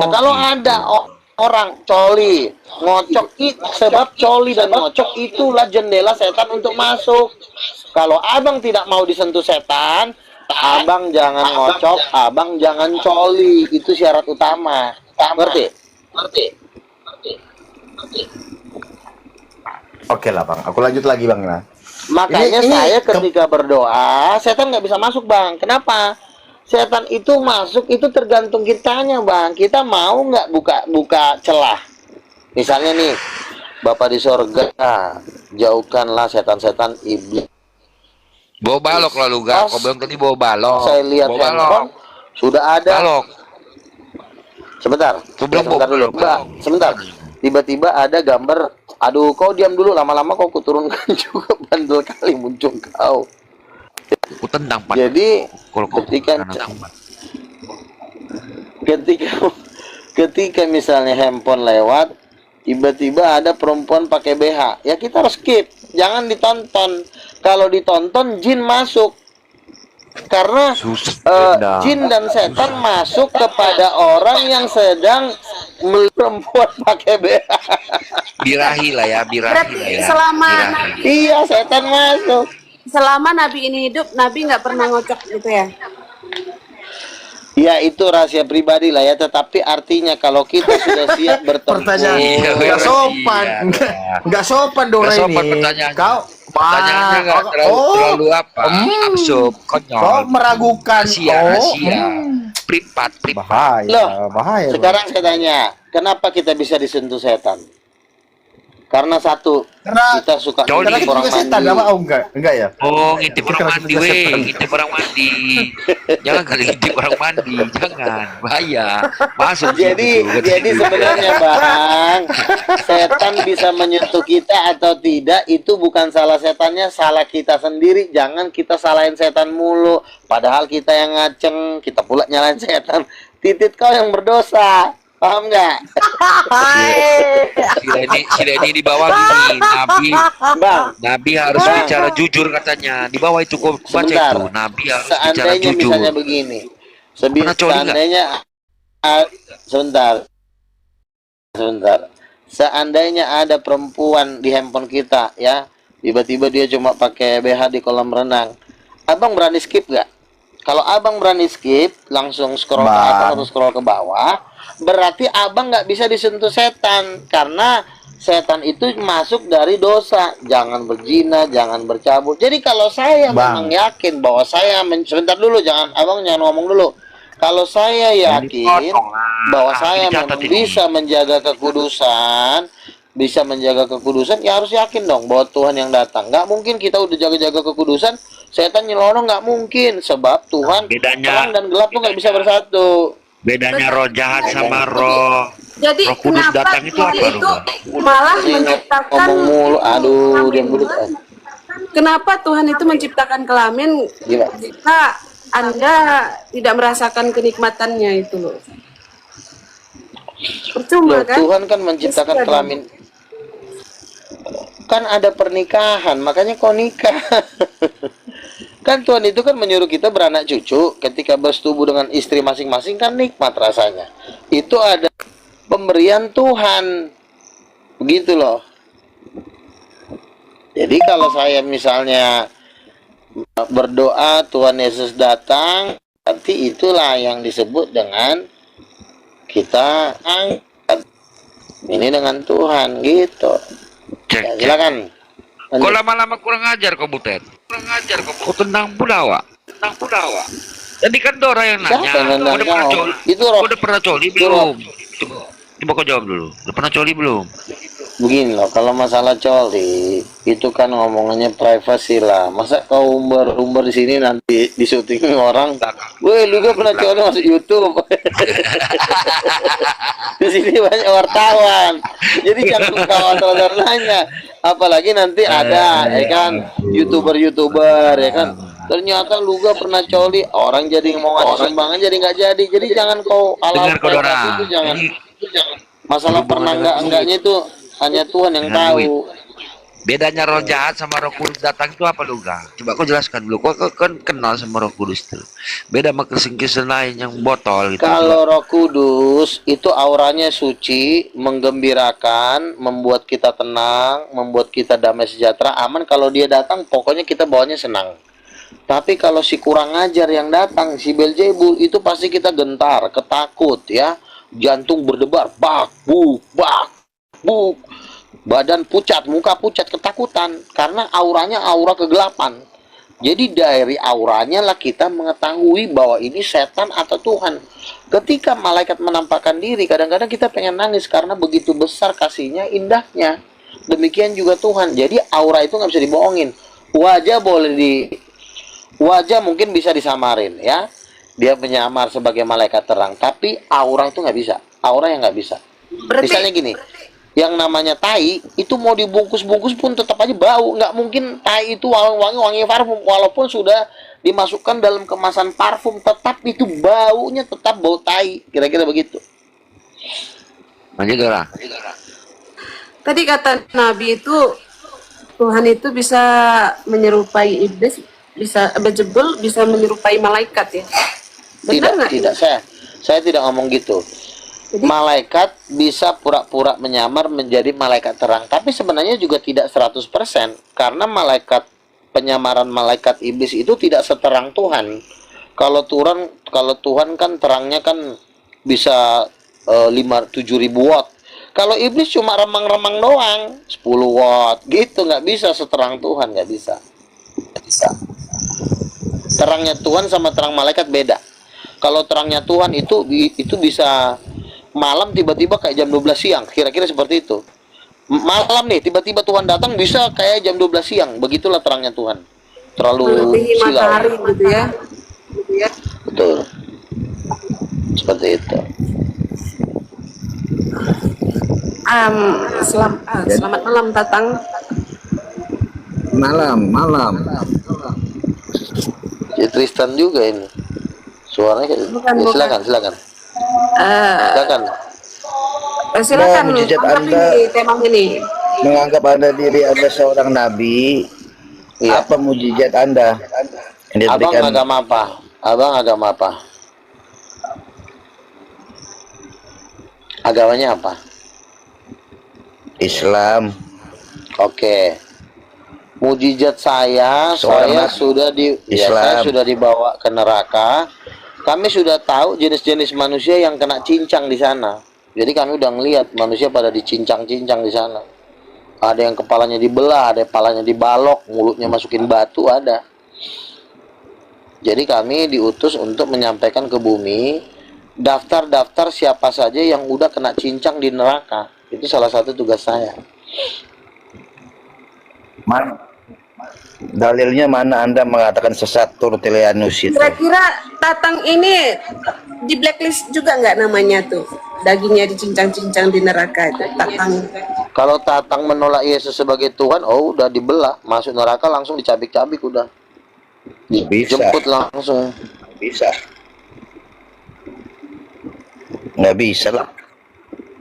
[SPEAKER 3] kalau ada orang coli, ngocok sebab coli dan ngocok itulah jendela setan untuk masuk. Kalau Abang tidak mau disentuh setan, Abang jangan ngocok, Abang jangan coli. Itu syarat utama. Ngerti?
[SPEAKER 10] Oke lah, Bang. Aku lanjut lagi, Bang. Nah,
[SPEAKER 3] makanya saya ketika berdoa, setan nggak bisa masuk, Bang. Kenapa? Setan itu masuk itu tergantung kitanya, Bang. Kita mau nggak buka celah. Misalnya nih, Bapa di sorga, jauhkanlah setan-setan iblis.
[SPEAKER 4] Bawa balok lalu gak? Kau bilang tadi bawa balok.
[SPEAKER 3] Saya lihat handphone sudah ada. Balok. Sebentar. Sebentar dulu, Mbak. Sebentar. Tiba-tiba ada gambar. Aduh, kau diam dulu, lama-lama kau kuturunkan juga, bandel kali muncul kau.
[SPEAKER 4] Aku tendang, Pak.
[SPEAKER 3] Jadi ketika misalnya handphone lewat, tiba-tiba ada perempuan pakai BH, ya kita harus skip, jangan ditonton. Kalau ditonton jin masuk, karena jin dan setan masuk kepada orang yang sedang perempuan pakai BH.
[SPEAKER 4] Birahi lah ya.
[SPEAKER 3] Iya, setan masuk.
[SPEAKER 5] Selama Nabi ini hidup, Nabi nggak pernah ngocok gitu ya?
[SPEAKER 3] Ya itu rahasia pribadi lah ya. Tetapi artinya kalau kita sudah siap bertemu.
[SPEAKER 10] Pertanyaan nggak sopan, nggak sopan Dora ini. Kau
[SPEAKER 4] pertanyaannya nggak terlalu apa? Absurd, konyol.
[SPEAKER 10] Kau meragukan.
[SPEAKER 4] Privat.
[SPEAKER 3] Bahaya. Sekarang saya tanya, kenapa kita bisa disentuh setan? Karena satu, kita suka
[SPEAKER 10] Karena
[SPEAKER 3] ngintip
[SPEAKER 10] kita
[SPEAKER 3] orang
[SPEAKER 10] juga setan,
[SPEAKER 3] mandi.
[SPEAKER 10] apa? Oh, enggak ya?
[SPEAKER 4] Oh, ngintip orang
[SPEAKER 10] Karena kita
[SPEAKER 4] mandi,
[SPEAKER 10] juga
[SPEAKER 4] weh.
[SPEAKER 10] setan.
[SPEAKER 4] Ngintip orang mandi. Jangan kali ngintip orang mandi. Jangan. Bahaya. Masuk
[SPEAKER 3] Jadi
[SPEAKER 4] situ.
[SPEAKER 3] sebenarnya Bang, setan bisa menyentuh kita atau tidak itu bukan salah setannya, salah kita sendiri. Jangan kita salahin setan mulu. Padahal kita yang ngaceng, kita pula nyalain setan. Titit kau yang berdosa. Paham nggak?
[SPEAKER 4] Si Denny di bawah gini.
[SPEAKER 3] Bang,
[SPEAKER 4] Nabi harus
[SPEAKER 3] Bang.
[SPEAKER 4] bicara jujur katanya. Di bawah itu kau baca
[SPEAKER 3] Sebentar.
[SPEAKER 4] itu. Nabi harus bicara
[SPEAKER 3] Seandainya
[SPEAKER 4] jujur.
[SPEAKER 3] misalnya begini.
[SPEAKER 4] Pernah coli nggak?
[SPEAKER 3] Seandainya sebentar. Seandainya ada perempuan di handphone kita ya, tiba-tiba dia cuma pakai BH di kolam renang. Abang berani skip nggak? Kalau abang berani skip, langsung scroll ke atas atau scroll ke bawah, berarti abang nggak bisa disentuh setan, karena setan itu masuk dari dosa. Jangan berzina, jangan bercabut. Jadi kalau saya memang yakin bahwa saya sebentar dulu, abang jangan ngomong dulu. Kalau saya yakin bahwa saya memang bisa menjaga kekudusan, ya harus yakin dong bahwa Tuhan yang datang. Nggak mungkin kita udah jaga-jaga kekudusan, setan nyelonong, nggak mungkin. Sebab Tuhan terang dan gelap tuh nggak bisa bersatu.
[SPEAKER 4] Bedanya roh jahat sama roh
[SPEAKER 5] Jadi
[SPEAKER 4] Roh Kudus
[SPEAKER 5] kenapa
[SPEAKER 4] datang itu apa,
[SPEAKER 5] Tuhan itu
[SPEAKER 4] Ruga?
[SPEAKER 5] malah menciptakan
[SPEAKER 3] Ngomong mulu, aduh, diam dulu.
[SPEAKER 5] Kenapa Tuhan itu menciptakan kelamin
[SPEAKER 3] Gila.
[SPEAKER 5] jika Anda tidak merasakan kenikmatannya itu loh? Percuma
[SPEAKER 3] Loh,
[SPEAKER 5] kan?
[SPEAKER 3] Tuhan kan menciptakan
[SPEAKER 5] Kesian.
[SPEAKER 3] kelamin. Kan ada pernikahan, makanya kau nikah. Kan Tuhan itu kan menyuruh kita beranak cucu, ketika bersetubuh dengan istri masing-masing kan nikmat rasanya. Itu ada pemberian Tuhan. Begitu loh. Jadi kalau saya misalnya berdoa Tuhan Yesus datang, berarti itulah yang disebut dengan kita angkat ini dengan Tuhan gitu. Ya, silakan.
[SPEAKER 4] Kau lama-lama kurang ajar kau Butet. Kau tendang Budawa. Tadi kan Dora yang nanya.
[SPEAKER 3] Siapa yang nendang
[SPEAKER 4] Kau udah pernah
[SPEAKER 3] kau?
[SPEAKER 4] coli?
[SPEAKER 3] Itu
[SPEAKER 4] Kau udah pernah coli
[SPEAKER 3] itu
[SPEAKER 4] belum? Coba kau jawab dulu. Udah pernah coli belum?
[SPEAKER 3] Begini loh, kalau masalah coli itu kan ngomongannya privasi lah. Masa kau umbar di sini nanti disuting orang, weh lu juga pernah coli masuk YouTube. Di sini banyak wartawan, jadi jangan kau antar nanya. Apalagi nanti ada, ya kan, youtuber, ya kan. Ternyata lu juga pernah coli, orang jadi mau ngasih sumbangan jadi nggak jadi. Jadi jangan kau
[SPEAKER 4] Dengar kau Dora.
[SPEAKER 3] privasi itu jangan. Masalah pernah enggaknya itu hanya Tuhan yang tahu.
[SPEAKER 4] Bedanya roh jahat sama roh kudus datang itu apa Luga? Coba kau jelaskan dulu. Kau kan kenal sama roh kudus itu. Beda sama kesing-kesing lain yang botol gitu.
[SPEAKER 3] Kalau Roh Kudus itu auranya suci, menggembirakan, membuat kita tenang, membuat kita damai sejahtera, aman. Kalau dia datang, pokoknya kita bawanya senang. Tapi kalau si kurang ajar yang datang, si Beelzebul, itu pasti kita gentar, ketakut ya. Jantung berdebar, bak, buk, badan pucat, muka pucat, ketakutan. Karena auranya aura kegelapan. Jadi dari auranya lah kita mengetahui bahwa ini setan atau Tuhan. Ketika malaikat menampakkan diri, kadang-kadang kita pengen nangis karena begitu besar kasihnya, indahnya. Demikian juga Tuhan. Jadi aura itu nggak bisa dibohongin. Wajah mungkin bisa disamarin ya. Dia menyamar sebagai malaikat terang, tapi aura itu nggak bisa. Aura yang nggak bisa. Misalnya gini, yang namanya tai itu mau dibungkus-bungkus pun tetap aja bau. Nggak mungkin tai itu wangi parfum, walaupun sudah dimasukkan dalam kemasan parfum, tetap itu baunya tetap bau tai. Kira-kira begitu.
[SPEAKER 4] Lanjut Dora.
[SPEAKER 5] Tadi kata Nabi itu Tuhan itu bisa menyerupai iblis, bisa Beelzebul bisa menyerupai malaikat ya. Benar nggak?
[SPEAKER 3] Tidak. Saya tidak ngomong gitu. Malaikat bisa pura-pura menyamar menjadi malaikat terang, tapi sebenarnya juga tidak 100%, karena penyamaran malaikat iblis itu tidak seterang Tuhan. Kalau Tuhan kan terangnya kan bisa 7.000 watt. Kalau iblis cuma remang-remang doang, 10 watt gitu, nggak bisa seterang Tuhan, nggak bisa. Terangnya Tuhan sama terang malaikat beda. Kalau terangnya Tuhan itu bisa malam tiba-tiba kayak jam 12 siang, kira-kira seperti itu. Malam nih tiba-tiba Tuhan datang bisa kayak jam 12 siang. Begitulah terangnya Tuhan. Terlalu
[SPEAKER 5] Melebihi
[SPEAKER 3] silau.
[SPEAKER 5] matahari gitu ya.
[SPEAKER 3] Betul. Seperti itu.
[SPEAKER 5] Selamat malam Tatang.
[SPEAKER 10] Malam.
[SPEAKER 3] Si Tristan juga ini. Suaranya kayak
[SPEAKER 5] Bukan.
[SPEAKER 3] silakan. Silakan.
[SPEAKER 5] Silakan
[SPEAKER 10] mujizat
[SPEAKER 5] angkat
[SPEAKER 10] Anda.
[SPEAKER 5] ini tema ini.
[SPEAKER 10] Menganggap Anda diri Anda seorang nabi,
[SPEAKER 3] Iya.
[SPEAKER 10] apa mujizat Anda? Yang
[SPEAKER 3] Abang
[SPEAKER 10] diberikan
[SPEAKER 3] agama apa? Abang agama apa? Agamanya apa?
[SPEAKER 10] Islam.
[SPEAKER 3] Oke. Mujizat saya
[SPEAKER 10] Seorang
[SPEAKER 3] sudah
[SPEAKER 10] Islam.
[SPEAKER 3] saya sudah dibawa ke neraka. Kami sudah tahu jenis-jenis manusia yang kena cincang di sana. Jadi kami udah ngelihat manusia pada dicincang-cincang di sana. Ada yang kepalanya dibelah, ada yang kepalanya dibalok, mulutnya masukin batu, ada. Jadi kami diutus untuk menyampaikan ke bumi daftar-daftar siapa saja yang udah kena cincang di neraka. Itu salah satu tugas saya.
[SPEAKER 10] Dalilnya mana Anda mengatakan sesat Tertullianus itu?
[SPEAKER 5] Kira-kira Tatang ini di blacklist juga nggak namanya tuh? Dagingnya dicincang-cincang di neraka itu Tatang.
[SPEAKER 3] Kalau Tatang menolak Yesus sebagai Tuhan, oh udah dibelah, masuk neraka langsung dicabik-cabik udah.
[SPEAKER 10] Bisa.
[SPEAKER 3] Jemput langsung.
[SPEAKER 10] Bisa. Nggak bisa lah.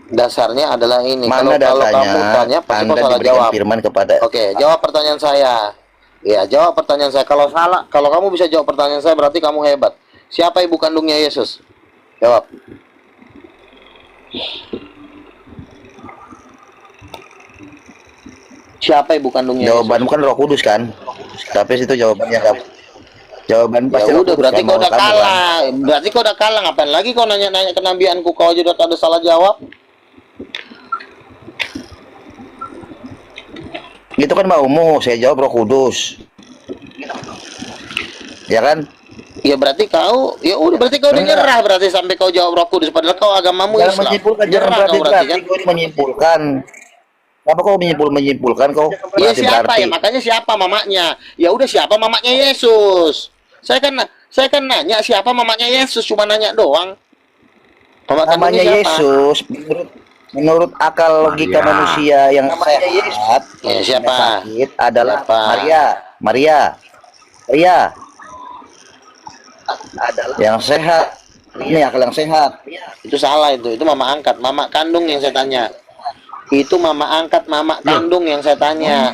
[SPEAKER 3] Dasarnya adalah ini.
[SPEAKER 10] Mana
[SPEAKER 3] Kalau
[SPEAKER 10] datanya
[SPEAKER 3] kamu tanya, pasti
[SPEAKER 10] Anda
[SPEAKER 3] kau salah
[SPEAKER 10] diberikan
[SPEAKER 3] jawab.
[SPEAKER 10] firman kepada
[SPEAKER 3] Oke, jawab pertanyaan saya. Ya, jawab pertanyaan saya. Kalau salah, kalau kamu bisa jawab pertanyaan saya, berarti kamu hebat. Siapa ibu kandungnya Yesus? Jawab. Siapa ibu kandungnya
[SPEAKER 10] jawaban bukan Roh Kudus kan? Tapi situ jawabannya nggak. Jawaban
[SPEAKER 3] Yesus?
[SPEAKER 10] pasti
[SPEAKER 3] Ya
[SPEAKER 10] Roh
[SPEAKER 3] udah,
[SPEAKER 10] Kudus
[SPEAKER 3] berarti
[SPEAKER 10] kan,
[SPEAKER 3] kau
[SPEAKER 10] mau
[SPEAKER 3] udah
[SPEAKER 10] kamu kan?
[SPEAKER 3] kalah. Berarti kau udah kalah. Ngapain lagi kau nanya-nanya kenabianku? Kau aja udah ada salah jawab.
[SPEAKER 10] Itu kan maumu, saya jawab Roh Kudus. Ya kan?
[SPEAKER 3] Ya berarti kau, ya udah berarti kau udah nyerah berarti sampai kau jawab Roh Kudus. Padahal kau agamamu
[SPEAKER 10] Jangan
[SPEAKER 3] Islam.
[SPEAKER 10] menyimpulkan, jangan
[SPEAKER 3] Nyerah kau berarti kan?
[SPEAKER 10] kau menyimpulkan. Apa kau menyimpulkan kau?
[SPEAKER 3] Iya siapa ya? Makanya siapa mamanya? Ya udah siapa mamanya Yesus? Saya kan nanya siapa mamanya Yesus, cuma nanya doang. Mama
[SPEAKER 10] Namanya
[SPEAKER 3] kandungnya siapa?
[SPEAKER 10] Yesus menurut akal logika
[SPEAKER 4] Maria.
[SPEAKER 10] manusia yang sehat,
[SPEAKER 3] Ya, siapa?
[SPEAKER 10] sakit adalah
[SPEAKER 3] Siapa?
[SPEAKER 10] Maria adalah yang sehat. Ini akal yang sehat.
[SPEAKER 3] Itu salah itu mama angkat, mama kandung yang saya tanya. Itu mama angkat, mama kandung yang saya tanya.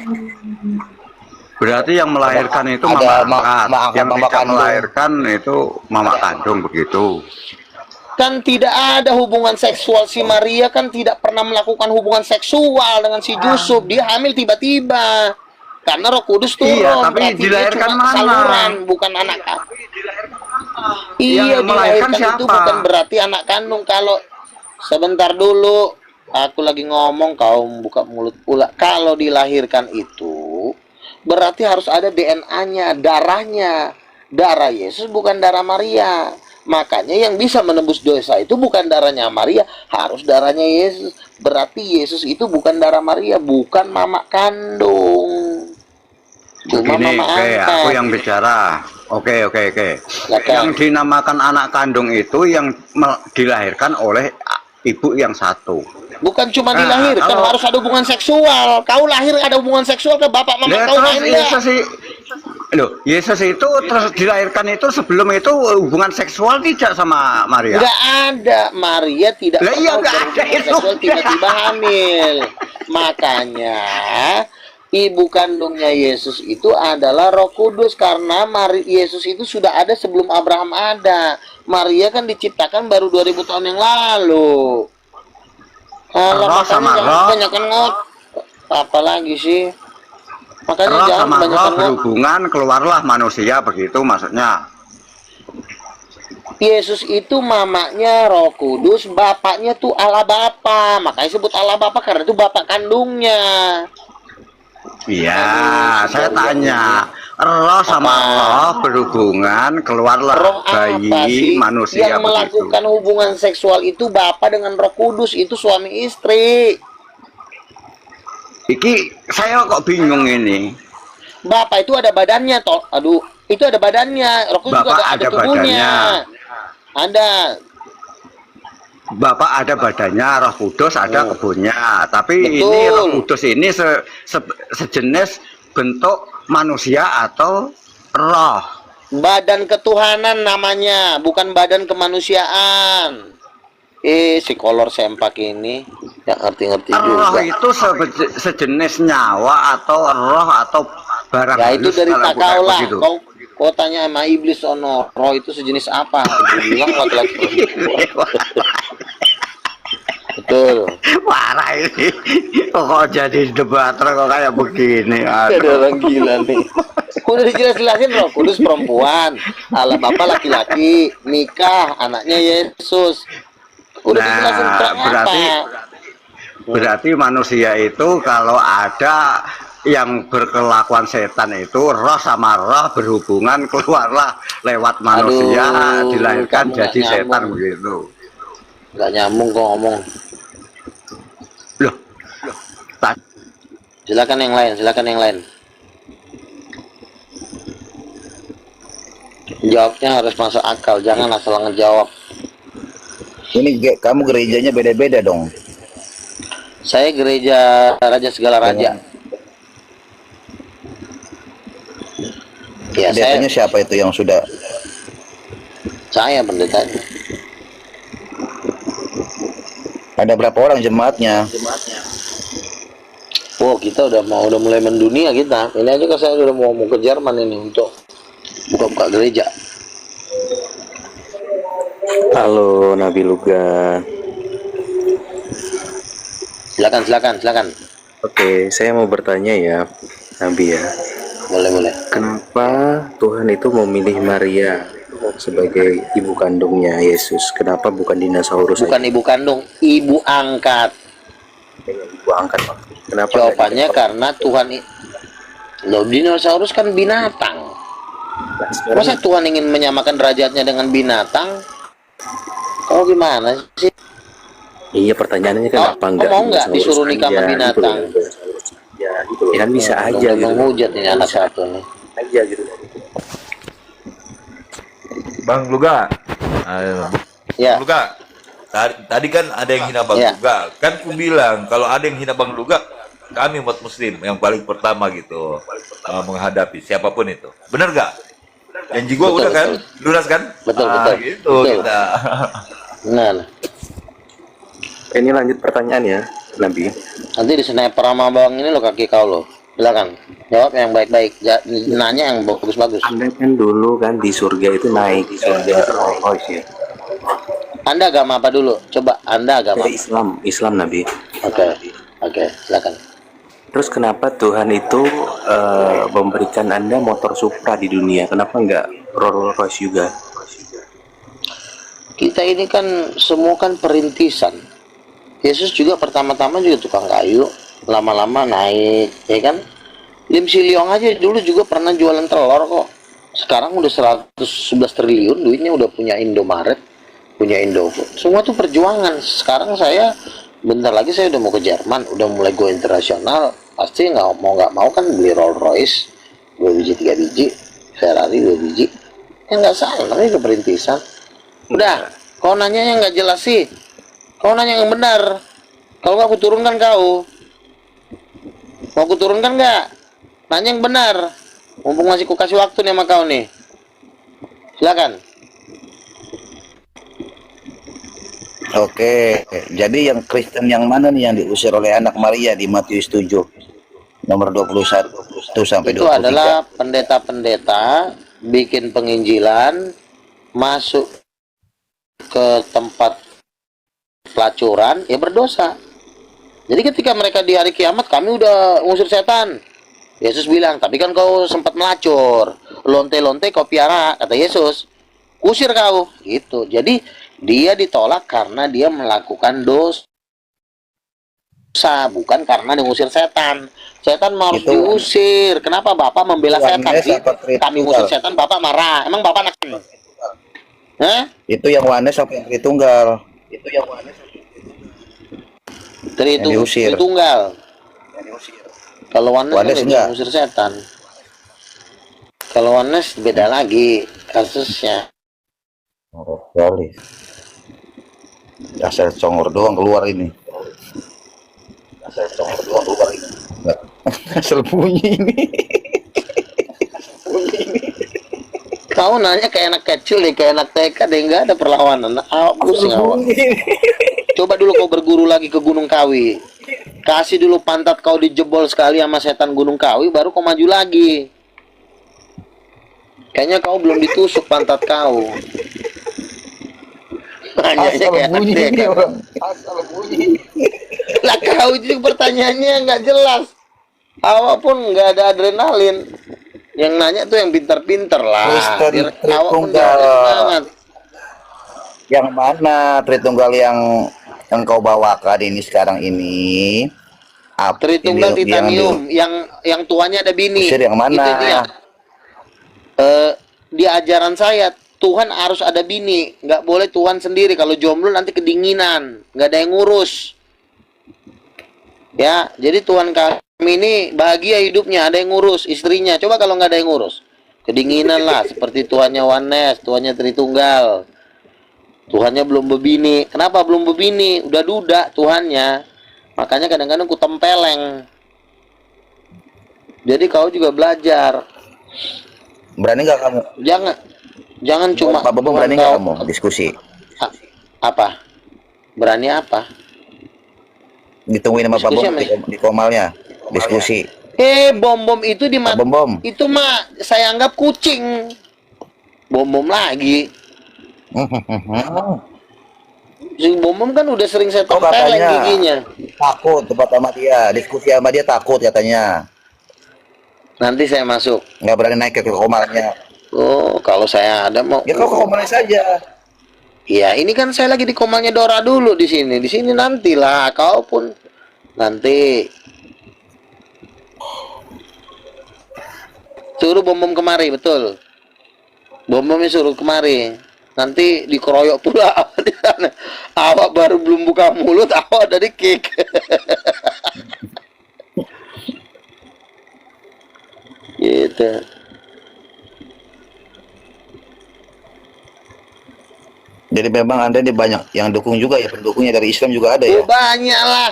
[SPEAKER 4] Berarti yang melahirkan itu
[SPEAKER 10] Ada
[SPEAKER 4] mama angkat, yang
[SPEAKER 10] mama
[SPEAKER 4] tidak
[SPEAKER 10] kandung.
[SPEAKER 4] melahirkan itu mama kandung begitu.
[SPEAKER 3] Kan tidak ada hubungan seksual, si Maria kan tidak pernah melakukan hubungan seksual dengan si Yusuf. Dia hamil tiba-tiba. Karena Roh Kudus turun.
[SPEAKER 4] Iya, tapi
[SPEAKER 3] berarti dia
[SPEAKER 4] dilahirkan
[SPEAKER 3] cuma
[SPEAKER 4] mana?
[SPEAKER 3] saluran, bukan anak kandung. Iya,
[SPEAKER 4] melahirkan
[SPEAKER 3] dilahirkan itu
[SPEAKER 4] siapa?
[SPEAKER 3] bukan berarti anak kandung. Kalau sebentar dulu, aku lagi ngomong, kau buka mulut pula. Kalau dilahirkan itu berarti harus ada DNA-nya, darahnya. Darah Yesus bukan darah Maria. Makanya yang bisa menembus dosa itu bukan darahnya Maria, harus darahnya Yesus. Berarti Yesus itu bukan darah Maria, bukan mama kandung. Cuma
[SPEAKER 4] Begini,
[SPEAKER 3] mama
[SPEAKER 4] oke,
[SPEAKER 3] angkat.
[SPEAKER 4] aku yang bicara. Oke.
[SPEAKER 3] Silakan.
[SPEAKER 4] Yang dinamakan anak kandung itu yang dilahirkan oleh ibu yang satu.
[SPEAKER 3] Bukan cuma
[SPEAKER 4] Nah,
[SPEAKER 3] dilahirkan,
[SPEAKER 4] kalau-
[SPEAKER 3] harus ada hubungan seksual. Kau lahir ada hubungan seksual ke bapak mama kau
[SPEAKER 4] Terus
[SPEAKER 3] enggak?
[SPEAKER 4] Yesus itu terus dilahirkan itu sebelum itu hubungan seksual tidak sama Maria.
[SPEAKER 3] Enggak ada. Maria tidak
[SPEAKER 4] Lah iya,
[SPEAKER 3] pernah
[SPEAKER 4] nggak ada
[SPEAKER 3] berhubungan
[SPEAKER 4] itu.
[SPEAKER 3] seksual tiba-tiba hamil. Makanya ibu kandungnya Yesus itu adalah Roh Kudus karena Yesus itu sudah ada sebelum Abraham ada. Maria kan diciptakan baru 2000 tahun yang lalu.
[SPEAKER 4] Roh sama roh.
[SPEAKER 3] Kebanyakan ngot. Apalagi sih? Makanya
[SPEAKER 4] Roh
[SPEAKER 3] jangan
[SPEAKER 4] sama roh
[SPEAKER 3] kebanyakan ngot.
[SPEAKER 4] berhubungan, keluarlah manusia begitu maksudnya.
[SPEAKER 3] Yesus itu mamanya Roh Kudus, bapaknya tuh Allah Bapa. Makanya sebut Allah Bapa karena itu bapak kandungnya.
[SPEAKER 4] Iya,
[SPEAKER 3] Aduh,
[SPEAKER 4] saya
[SPEAKER 3] sudah
[SPEAKER 4] tanya. Roh sama
[SPEAKER 3] Apa?
[SPEAKER 4] roh berhubungan, keluarlah
[SPEAKER 3] Roh apa
[SPEAKER 4] bayi
[SPEAKER 3] sih
[SPEAKER 4] manusia
[SPEAKER 3] yang
[SPEAKER 4] begitu.
[SPEAKER 3] melakukan hubungan seksual itu Bapa dengan Roh Kudus, itu suami istri.
[SPEAKER 13] Iki saya kok bingung ini.
[SPEAKER 3] Bapak itu ada badannya toh. Aduh, itu ada badannya. Roh Kudus juga
[SPEAKER 13] Bapak
[SPEAKER 3] ada
[SPEAKER 13] ada
[SPEAKER 3] tubuhnya. Ada.
[SPEAKER 13] Bapak ada badannya, Roh Kudus ada kebunnya. Tapi
[SPEAKER 3] Betul.
[SPEAKER 13] ini Roh Kudus ini sejenis bentuk manusia atau roh.
[SPEAKER 3] Badan ketuhanan namanya, bukan badan kemanusiaan. Si kolor sempak ini yang ngerti-ngerti
[SPEAKER 13] Roh
[SPEAKER 3] juga.
[SPEAKER 13] itu sejenis nyawa atau roh atau barang
[SPEAKER 3] Ya itu
[SPEAKER 13] halus
[SPEAKER 3] dari
[SPEAKER 13] kalau bukan
[SPEAKER 3] takau lah.
[SPEAKER 13] begitu.
[SPEAKER 3] Kau tanya sama iblis ono, roh itu sejenis apa? Dia bilang laki-laki. Betul.
[SPEAKER 13] Parah ini. Kok jadi debater kok kayak begini.
[SPEAKER 3] Ada orang gila nih. Udah dijelas-jelasin Roh Kudus perempuan, Allah Bapa laki-laki, nikah, anaknya Yesus. Udah dijelasin terang
[SPEAKER 13] berarti manusia itu kalau ada yang berkelakuan setan itu roh sama roh berhubungan keluarlah lewat manusia.
[SPEAKER 3] Aduh,
[SPEAKER 13] dilahirkan
[SPEAKER 3] kamu
[SPEAKER 13] jadi
[SPEAKER 3] nggak
[SPEAKER 13] setan
[SPEAKER 3] nyambung.
[SPEAKER 13] begitu.
[SPEAKER 3] Gak nyambung kok ngomong.
[SPEAKER 13] Loh.
[SPEAKER 3] Silakan yang lain, silakan yang lain. Jawabnya harus masuk akal, jangan asal ngejawab.
[SPEAKER 14] Ini kamu gerejanya beda-beda dong.
[SPEAKER 3] Saya gereja Raja Segala Raja. Ya,
[SPEAKER 14] Pendetanya siapa itu yang sudah?
[SPEAKER 3] Saya pendetanya.
[SPEAKER 14] Ada berapa orang jemaatnya?
[SPEAKER 3] Oh, kita udah mulai mendunia kita. Ini aja kan saya udah mau ke Jerman ini untuk buka-buka gereja.
[SPEAKER 11] Halo Nabi Luga.
[SPEAKER 3] Silakan.
[SPEAKER 11] Oke, saya mau bertanya ya, Nabi ya.
[SPEAKER 3] Boleh.
[SPEAKER 11] Kenapa Tuhan itu memilih Maria sebagai ibu kandungnya Yesus? Kenapa bukan dinosaurus?
[SPEAKER 3] Bukan ibu kandung, ibu angkat.
[SPEAKER 11] Ibu angkat, Pak. Kenapa?
[SPEAKER 3] Jawabannya karena Tuhan loh, dinosaurus kan binatang. Masa Tuhan ingin menyamakan derajatnya dengan binatang? Kau gimana sih?
[SPEAKER 11] Iya, pertanyaannya kan apa enggak?
[SPEAKER 3] Kau mau nggak disuruh nikah sama binatang?
[SPEAKER 11] Ya kan bisa aja gitu.
[SPEAKER 3] Menghujat ini anak satu nih.
[SPEAKER 11] Aja gitu.
[SPEAKER 15] Bang Luga.
[SPEAKER 3] Ya.
[SPEAKER 15] Bang Luga. Tadi kan ada yang hina Bang
[SPEAKER 3] Ya.
[SPEAKER 15] Luga. Kan ku bilang kalau ada yang hina Bang Luga, kami umat muslim yang paling pertama gitu menghadapi siapapun itu. Bener gak? Janji gua
[SPEAKER 3] Betul,
[SPEAKER 15] udah kan? Lunas kan?
[SPEAKER 3] Betul.
[SPEAKER 15] Gitu
[SPEAKER 3] Betul.
[SPEAKER 15] kita.
[SPEAKER 3] Nah.
[SPEAKER 11] Ini lanjut pertanyaan ya, Nabi.
[SPEAKER 3] Nanti di sniper sama bang ini lo kaki kau lo. Silakan. Jawab yang baik-baik. Nanya yang bagus-bagus.
[SPEAKER 11] Anda kan dulu kan di surga itu naik Rolls Royce ya.
[SPEAKER 3] Anda agama apa dulu? Coba Anda agama.
[SPEAKER 11] Dari Islam Nabi.
[SPEAKER 3] Oke, silakan.
[SPEAKER 11] Terus kenapa Tuhan itu memberikan Anda motor Supra di dunia? Kenapa nggak Rolls Royce juga?
[SPEAKER 3] Kita ini kan semua kan perintisan. Yesus juga pertama-tama juga tukang kayu, lama-lama naik, ya kan? Lim Siliong aja dulu juga pernah jualan telur kok. Sekarang udah 111 triliun, duitnya udah punya Indomaret, punya Indofood. Semua tuh perjuangan. Sekarang saya bentar lagi saya udah mau ke Jerman, udah mulai go internasional. Pasti nggak mau kan beli Rolls Royce 2 biji 3 biji, Ferrari 2 biji. Ya nggak salah, namanya udah perintisan. Udah, kau nanya yang nggak jelas sih. Kau nanya yang benar. Kalau nggak aku turunkan kau. Mau aku turunkan nggak? Nanya yang benar. Mumpung masih ku kasih waktu nih sama kau nih. Silakan.
[SPEAKER 14] Oke, jadi yang Kristen yang mana nih yang diusir oleh anak Maria di Matius 7 nomor 21 sampai 23?
[SPEAKER 3] Itu adalah pendeta-pendeta bikin penginjilan, masuk ke tempat pelacuran, ya berdosa. Jadi ketika mereka di hari kiamat, kami udah ngusir setan. Yesus bilang, tapi kan kau sempat melacur, lonte-lonte kau piara, kata Yesus. Usir kau, gitu. Jadi dia ditolak karena dia melakukan dosa, bukan karena diusir setan. Setan harus diusir. Kenapa Bapak membela setan sih? Kami usir setan, Bapak marah. Emang Bapak anak? Hah?
[SPEAKER 14] Itu yang Wanes apa yang Tritunggal? Itu yang Wanes.
[SPEAKER 3] Tritunggal. Kalau oneness kan
[SPEAKER 14] Oneness
[SPEAKER 3] nggak bisa
[SPEAKER 14] enggak?
[SPEAKER 3] ngusir setan. Kalau oneness beda lagi kasusnya.
[SPEAKER 14] Kali. Asal congor doang keluar ini. Asal congor doang keluar ini. Nggak. Asal bunyi ini.
[SPEAKER 3] Kau nanya kayak anak kecil deh, kayak anak TK deh, nggak ada perlawanan. Pusing awak. Coba dulu kau berguru lagi ke Gunung Kawi. Kasih dulu pantat kau dijebol sekali sama setan Gunung Kawi, baru kau maju lagi. Kayaknya kau belum ditusuk pantat kau. Nanya kayak anak TK.
[SPEAKER 14] Asal bunyi.
[SPEAKER 3] Lah kau juga pertanyaannya nggak jelas. Awak pun nggak ada adrenalin. Yang nanya tuh yang pintar-pintar lah.
[SPEAKER 14] Kristen
[SPEAKER 3] Awak pun nggak
[SPEAKER 14] Tritunggal.
[SPEAKER 3] ada semangat.
[SPEAKER 14] Yang mana Tritunggal yang kau bawakan ini sekarang ini?
[SPEAKER 3] Tritunggal Titanium yang tuanya ada bini.
[SPEAKER 14] Usir yang mana?
[SPEAKER 3] Itu dia. Di ajaran saya Tuhan harus ada bini, nggak boleh Tuhan sendiri. Kalau jomblo nanti kedinginan, nggak ada yang ngurus. Ya, jadi Tuhan kami ini bahagia hidupnya, ada yang ngurus istrinya. Coba kalau nggak ada yang ngurus, kedinginan lah. Seperti Tuhannya Oneness, Tuhannya Tritunggal. Tuhannya belum berbini. Kenapa belum berbini? Udah duda Tuhannya. Makanya kadang-kadang ku tempeleng. Jadi kau juga belajar.
[SPEAKER 14] Berani nggak kamu?
[SPEAKER 3] Jangan cuma
[SPEAKER 14] Pak Bobo, berani nggak kamu diskusi?
[SPEAKER 3] Apa? Berani apa?
[SPEAKER 14] Ditungguin sama Pak
[SPEAKER 3] Diskusi
[SPEAKER 14] Bobo
[SPEAKER 3] apa?
[SPEAKER 14] di komalnya. Diskusi.
[SPEAKER 3] Bom-bom itu di
[SPEAKER 14] Pak Bom.
[SPEAKER 3] itu mah saya anggap kucing. Bom-bom lagi. Si bom-bom kan udah sering saya tempeleng giginya.
[SPEAKER 14] Takut tempat sama dia, diskusi sama dia takut katanya.
[SPEAKER 3] Nanti saya masuk.
[SPEAKER 14] Nggak berani naik ke komalnya.
[SPEAKER 3] Oh, kalau saya ada mau.
[SPEAKER 14] Ya kau ke komalnya saja.
[SPEAKER 3] Iya, ini kan saya lagi di komalnya Dora dulu di sini. Di sini nantilah kau pun nanti. Suruh bom-bom kemari, betul. Bom-bomnya suruh kemari. Nanti dikeroyok pula di sana. Awak baru belum buka mulut, awak udah di-kick. Gitu.
[SPEAKER 14] Jadi memang Anda ini banyak yang dukung juga ya, pendukungnya dari Islam juga ada ya.
[SPEAKER 3] Banyak lah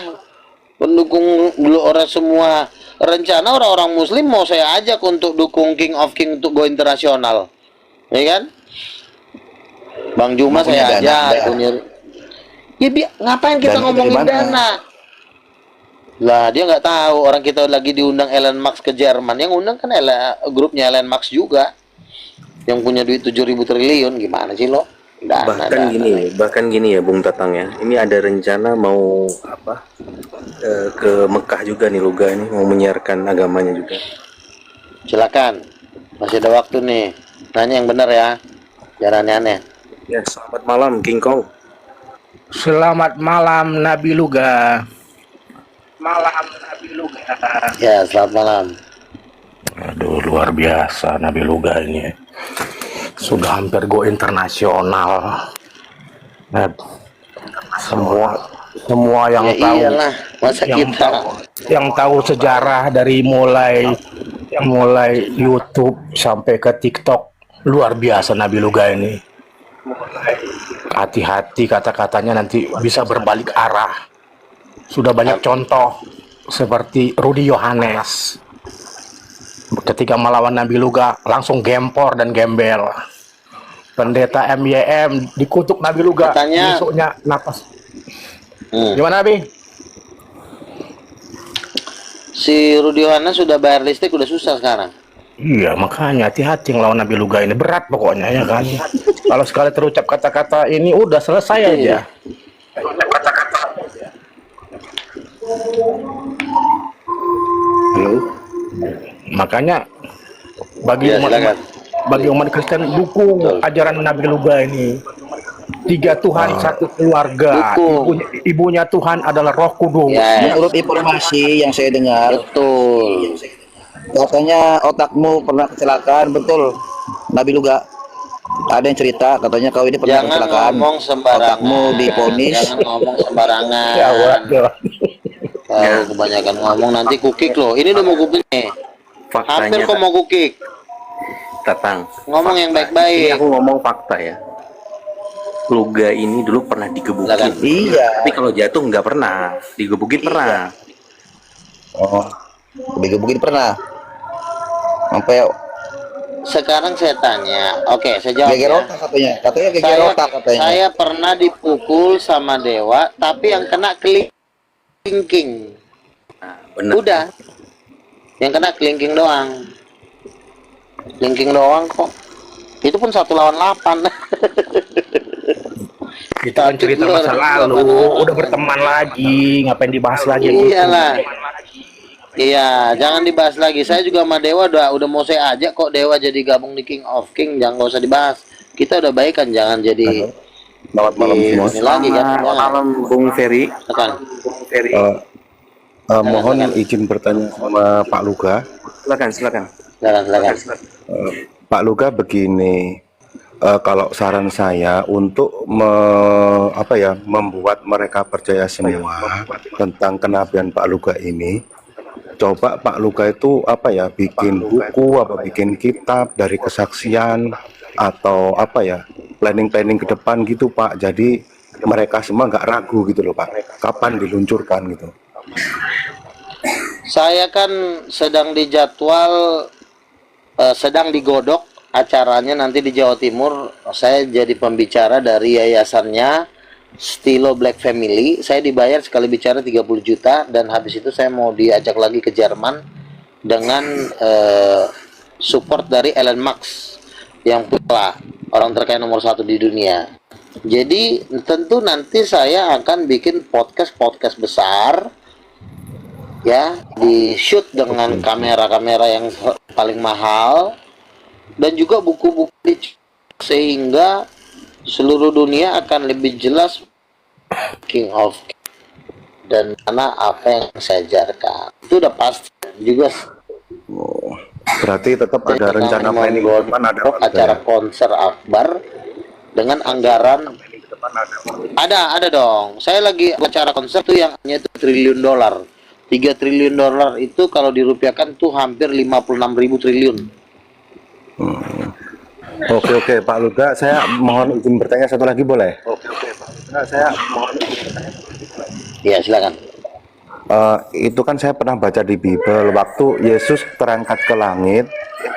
[SPEAKER 3] pendukung dulu orang semua. Rencana orang-orang Muslim mau saya ajak untuk dukung King of King untuk go internasional, ya kan? Bang Juma saya ajak. Ya ngapain kita ngomongin dana? Lah dia nggak tahu, orang kita lagi diundang Elon Musk ke Jerman. Yang undang kan grupnya Elon Musk juga, yang punya duit 7.000 triliun. Gimana sih lo?
[SPEAKER 16] Bahkan gini ya Bung Tatang ya, ini ada rencana mau ke Mekah juga nih Luga ini, mau menyiarkan agamanya juga.
[SPEAKER 3] Silakan, masih ada waktu nih, tanya yang benar ya, jangan aneh-aneh.
[SPEAKER 16] Ya, selamat malam King Kong.
[SPEAKER 6] Selamat malam Nabi Luga. Malam Nabi Luga.
[SPEAKER 3] Ya, selamat malam.
[SPEAKER 6] Aduh, luar biasa Nabi Luga ini. Sudah hampir go internasional. Nah, semua yang
[SPEAKER 3] Ya
[SPEAKER 6] tahu,
[SPEAKER 3] iyalah, masa kita
[SPEAKER 6] yang tahu sejarah dari mulai YouTube sampai ke TikTok, luar biasa Nabi Luga ini. Hati-hati kata-katanya nanti bisa berbalik arah. Sudah banyak contoh seperti Rudy Yohanes. Ketika melawan Nabi Luga langsung gempor dan gembel. Pendeta MYM dikutuk Nabi Luga, besoknya napas. Gimana Nabi?
[SPEAKER 3] Si Rudy Yohanes sudah bayar listrik, udah susah sekarang.
[SPEAKER 6] Iya, makanya hati-hati ngelawan Nabi Luga ini, berat pokoknya ya kan. Kalau sekali terucap kata-kata ini udah selesai aja. Makanya bagi umat Kristen dukung ajaran Nabi Luga ini. 3 Tuhan, 1 keluarga. Ibunya Tuhan adalah Roh Kudus.
[SPEAKER 14] Menurut informasi yang saya dengar,
[SPEAKER 3] betul.
[SPEAKER 14] Katanya otakmu pernah kecelakaan, betul Nabi Luga? Ada yang cerita katanya kau ini pernah kecelakaan.
[SPEAKER 3] Ngomong sembarangan.
[SPEAKER 14] Otakmu diponis.
[SPEAKER 3] Jangan ngomong sembarangan.
[SPEAKER 6] Ya waduh.
[SPEAKER 3] Kau kebanyakan ngomong nanti kukik loh. Ini udah mau kukik nih. Hampir kok mau kukik.
[SPEAKER 16] Tatang.
[SPEAKER 3] Ngomong yang
[SPEAKER 16] Ini
[SPEAKER 3] baik-baik.
[SPEAKER 16] aku ngomong fakta ya. Luga ini dulu pernah digebukin.
[SPEAKER 14] Iya.
[SPEAKER 16] Tapi kalau jatuh nggak pernah. Digebukin pernah.
[SPEAKER 14] Oh, digebukin pernah. Sampai
[SPEAKER 3] Sekarang saya tanya. Oke, saya jawab
[SPEAKER 14] geger
[SPEAKER 3] ya.
[SPEAKER 14] otak katanya. Katanya geger otak katanya.
[SPEAKER 3] Saya pernah dipukul sama dewa, tapi yang kena kelingking.
[SPEAKER 16] Bener.
[SPEAKER 3] Udah. Yang kena kelingking doang. Kelingking doang kok. Itu pun 1 lawan 8.
[SPEAKER 6] Itu kan cerita masa lalu, udah berteman lagi, ngapain dibahas lagi?
[SPEAKER 3] Iyalah. Iya, jangan dibahas lagi. Saya juga sama Dewa udah mau saya ajak kok Dewa jadi gabung di King of King, jangan nggak usah dibahas. Kita udah baik kan, jangan jadi
[SPEAKER 16] Selamat malam semua.
[SPEAKER 3] ini lagi kan.
[SPEAKER 16] Selamat malam Bung Ferry.
[SPEAKER 3] Bung
[SPEAKER 16] Ferry.
[SPEAKER 8] Mohon izin bertanya sama Pak Luga.
[SPEAKER 16] Silakan.
[SPEAKER 3] Silakan.
[SPEAKER 8] Pak Luga begini, kalau saran saya untuk membuat mereka percaya semua tentang kenabian Pak Luga ini, coba Pak Luga itu bikin buku, bikin kitab dari kesaksian atau planning ke depan gitu Pak. Jadi mereka semua nggak ragu gitu loh Pak. Kapan diluncurkan gitu?
[SPEAKER 3] Saya kan sedang dijadwal, sedang digodok acaranya nanti di Jawa Timur. Saya jadi pembicara dari yayasannya Stilo Black Family. Saya dibayar sekali bicara 30 juta dan habis itu saya mau diajak lagi ke Jerman dengan support dari Elon Musk yang pula orang terkaya nomor 1 di dunia. Jadi tentu nanti saya akan bikin podcast besar ya, di shoot dengan kamera-kamera yang paling mahal dan juga buku-buku sehingga seluruh dunia akan lebih jelas King of King dan mana apa yang saya ajarkan. Itu udah pasti juga.
[SPEAKER 8] Berarti tetap ada rencana planning ke depan, ada
[SPEAKER 3] acara konser akbar dengan anggaran ada dong. Saya lagi acara konser tuh yang hanya itu $1 triliun. 3 triliun dolar itu kalau dirupiahkan tuh hampir 56.000 triliun.
[SPEAKER 8] Oke Pak Luga, saya mohon izin bertanya satu lagi boleh?
[SPEAKER 3] Ya silakan.
[SPEAKER 8] Itu kan saya pernah baca di Bible, waktu Yesus terangkat ke langit,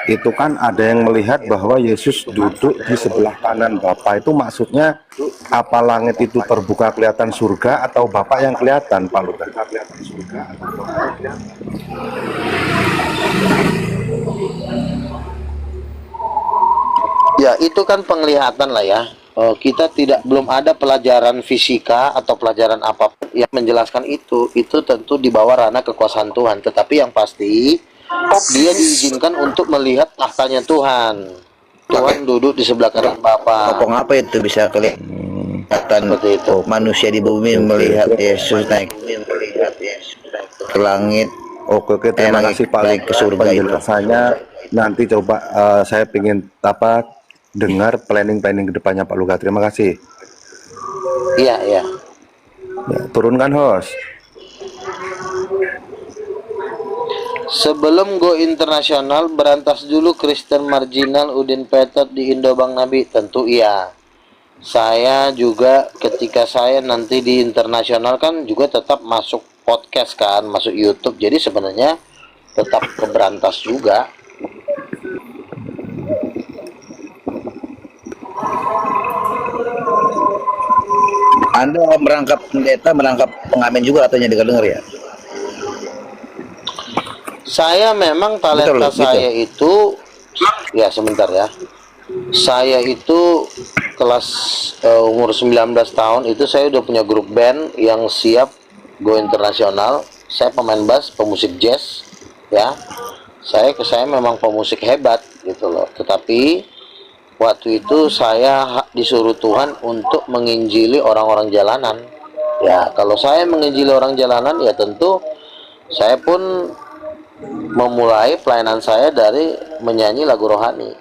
[SPEAKER 8] itu kan ada yang melihat bahwa Yesus duduk di sebelah kanan Bapa. Itu maksudnya apa langit itu terbuka kelihatan surga atau Bapa yang kelihatan, Pak Luga?
[SPEAKER 3] Ya itu kan penglihatan lah ya. Kita belum ada pelajaran fisika atau pelajaran apapun yang menjelaskan itu tentu di bawah ranah kekuasaan Tuhan. Tetapi yang pasti dia diizinkan untuk melihat tahtanya Tuhan. Tuhan duduk di sebelah kanan Bapa.
[SPEAKER 14] Kopong apa itu bisa kelihatan seperti itu. Manusia di bumi melihat Yesus naik ke langit.
[SPEAKER 8] Oke, terima kasih Pak
[SPEAKER 14] naik ke surga itu.
[SPEAKER 8] Penjelasannya nanti coba saya ingin dengar planning ke depannya Pak Luga. Terima kasih.
[SPEAKER 3] Iya.
[SPEAKER 8] Ya, turunkan host.
[SPEAKER 3] Sebelum go internasional, berantas dulu Kristen marginal Udin Petet di Indo Bang Nabi. Tentu iya. Saya juga ketika saya nanti di internasional kan juga tetap masuk podcast kan, masuk YouTube. Jadi sebenarnya tetap ke berantas juga.
[SPEAKER 14] Anda merangkap pendeta, merangkap pengamen juga katanya dengar ya?
[SPEAKER 3] Saya memang talenta saya itu ya sebentar ya. Saya itu kelas umur 19 tahun itu saya udah punya grup band yang siap go internasional. Saya pemain bass, pemusik jazz ya. Saya memang pemusik hebat gitu loh. Tetapi waktu itu saya disuruh Tuhan untuk menginjili orang-orang jalanan. Ya, kalau saya menginjili orang jalanan ya tentu saya pun memulai pelayanan saya dari menyanyi lagu rohani.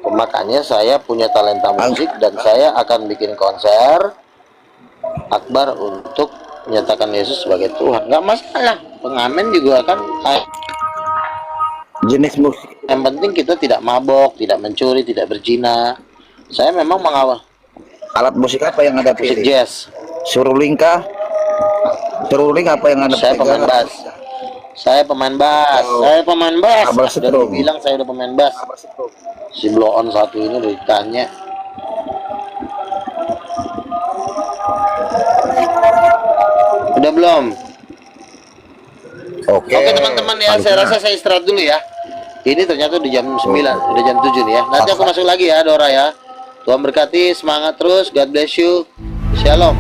[SPEAKER 3] Makanya saya punya talenta musik dan saya akan bikin konser akbar untuk menyatakan Yesus sebagai Tuhan. Nggak masalah. pengamen juga kan
[SPEAKER 14] jenis musik.
[SPEAKER 3] yang penting kita tidak mabok, tidak mencuri, tidak berzina. Saya memang mengawal
[SPEAKER 14] Alat musik apa yang Anda
[SPEAKER 3] musik
[SPEAKER 14] pilih?
[SPEAKER 3] jazz.
[SPEAKER 14] Suruling kah? Suruling apa yang Anda
[SPEAKER 3] Saya pemain
[SPEAKER 14] pegang?
[SPEAKER 3] bass. Saya pemain bass.
[SPEAKER 14] Oh.
[SPEAKER 3] Saya pemain bass.
[SPEAKER 14] Abang
[SPEAKER 3] Udah
[SPEAKER 14] setrum.
[SPEAKER 3] dibilang saya udah pemain bass. Si blow on satu ini udah ditanya. Udah belum?
[SPEAKER 14] Oke.
[SPEAKER 3] Oke teman-teman ya, saya rasa saya istirahat dulu ya. Ini ternyata udah jam 9, udah jam 7 nih ya. Nanti aku masuk lagi ya Dora ya. Tuhan berkati, semangat terus, God bless you. Shalom.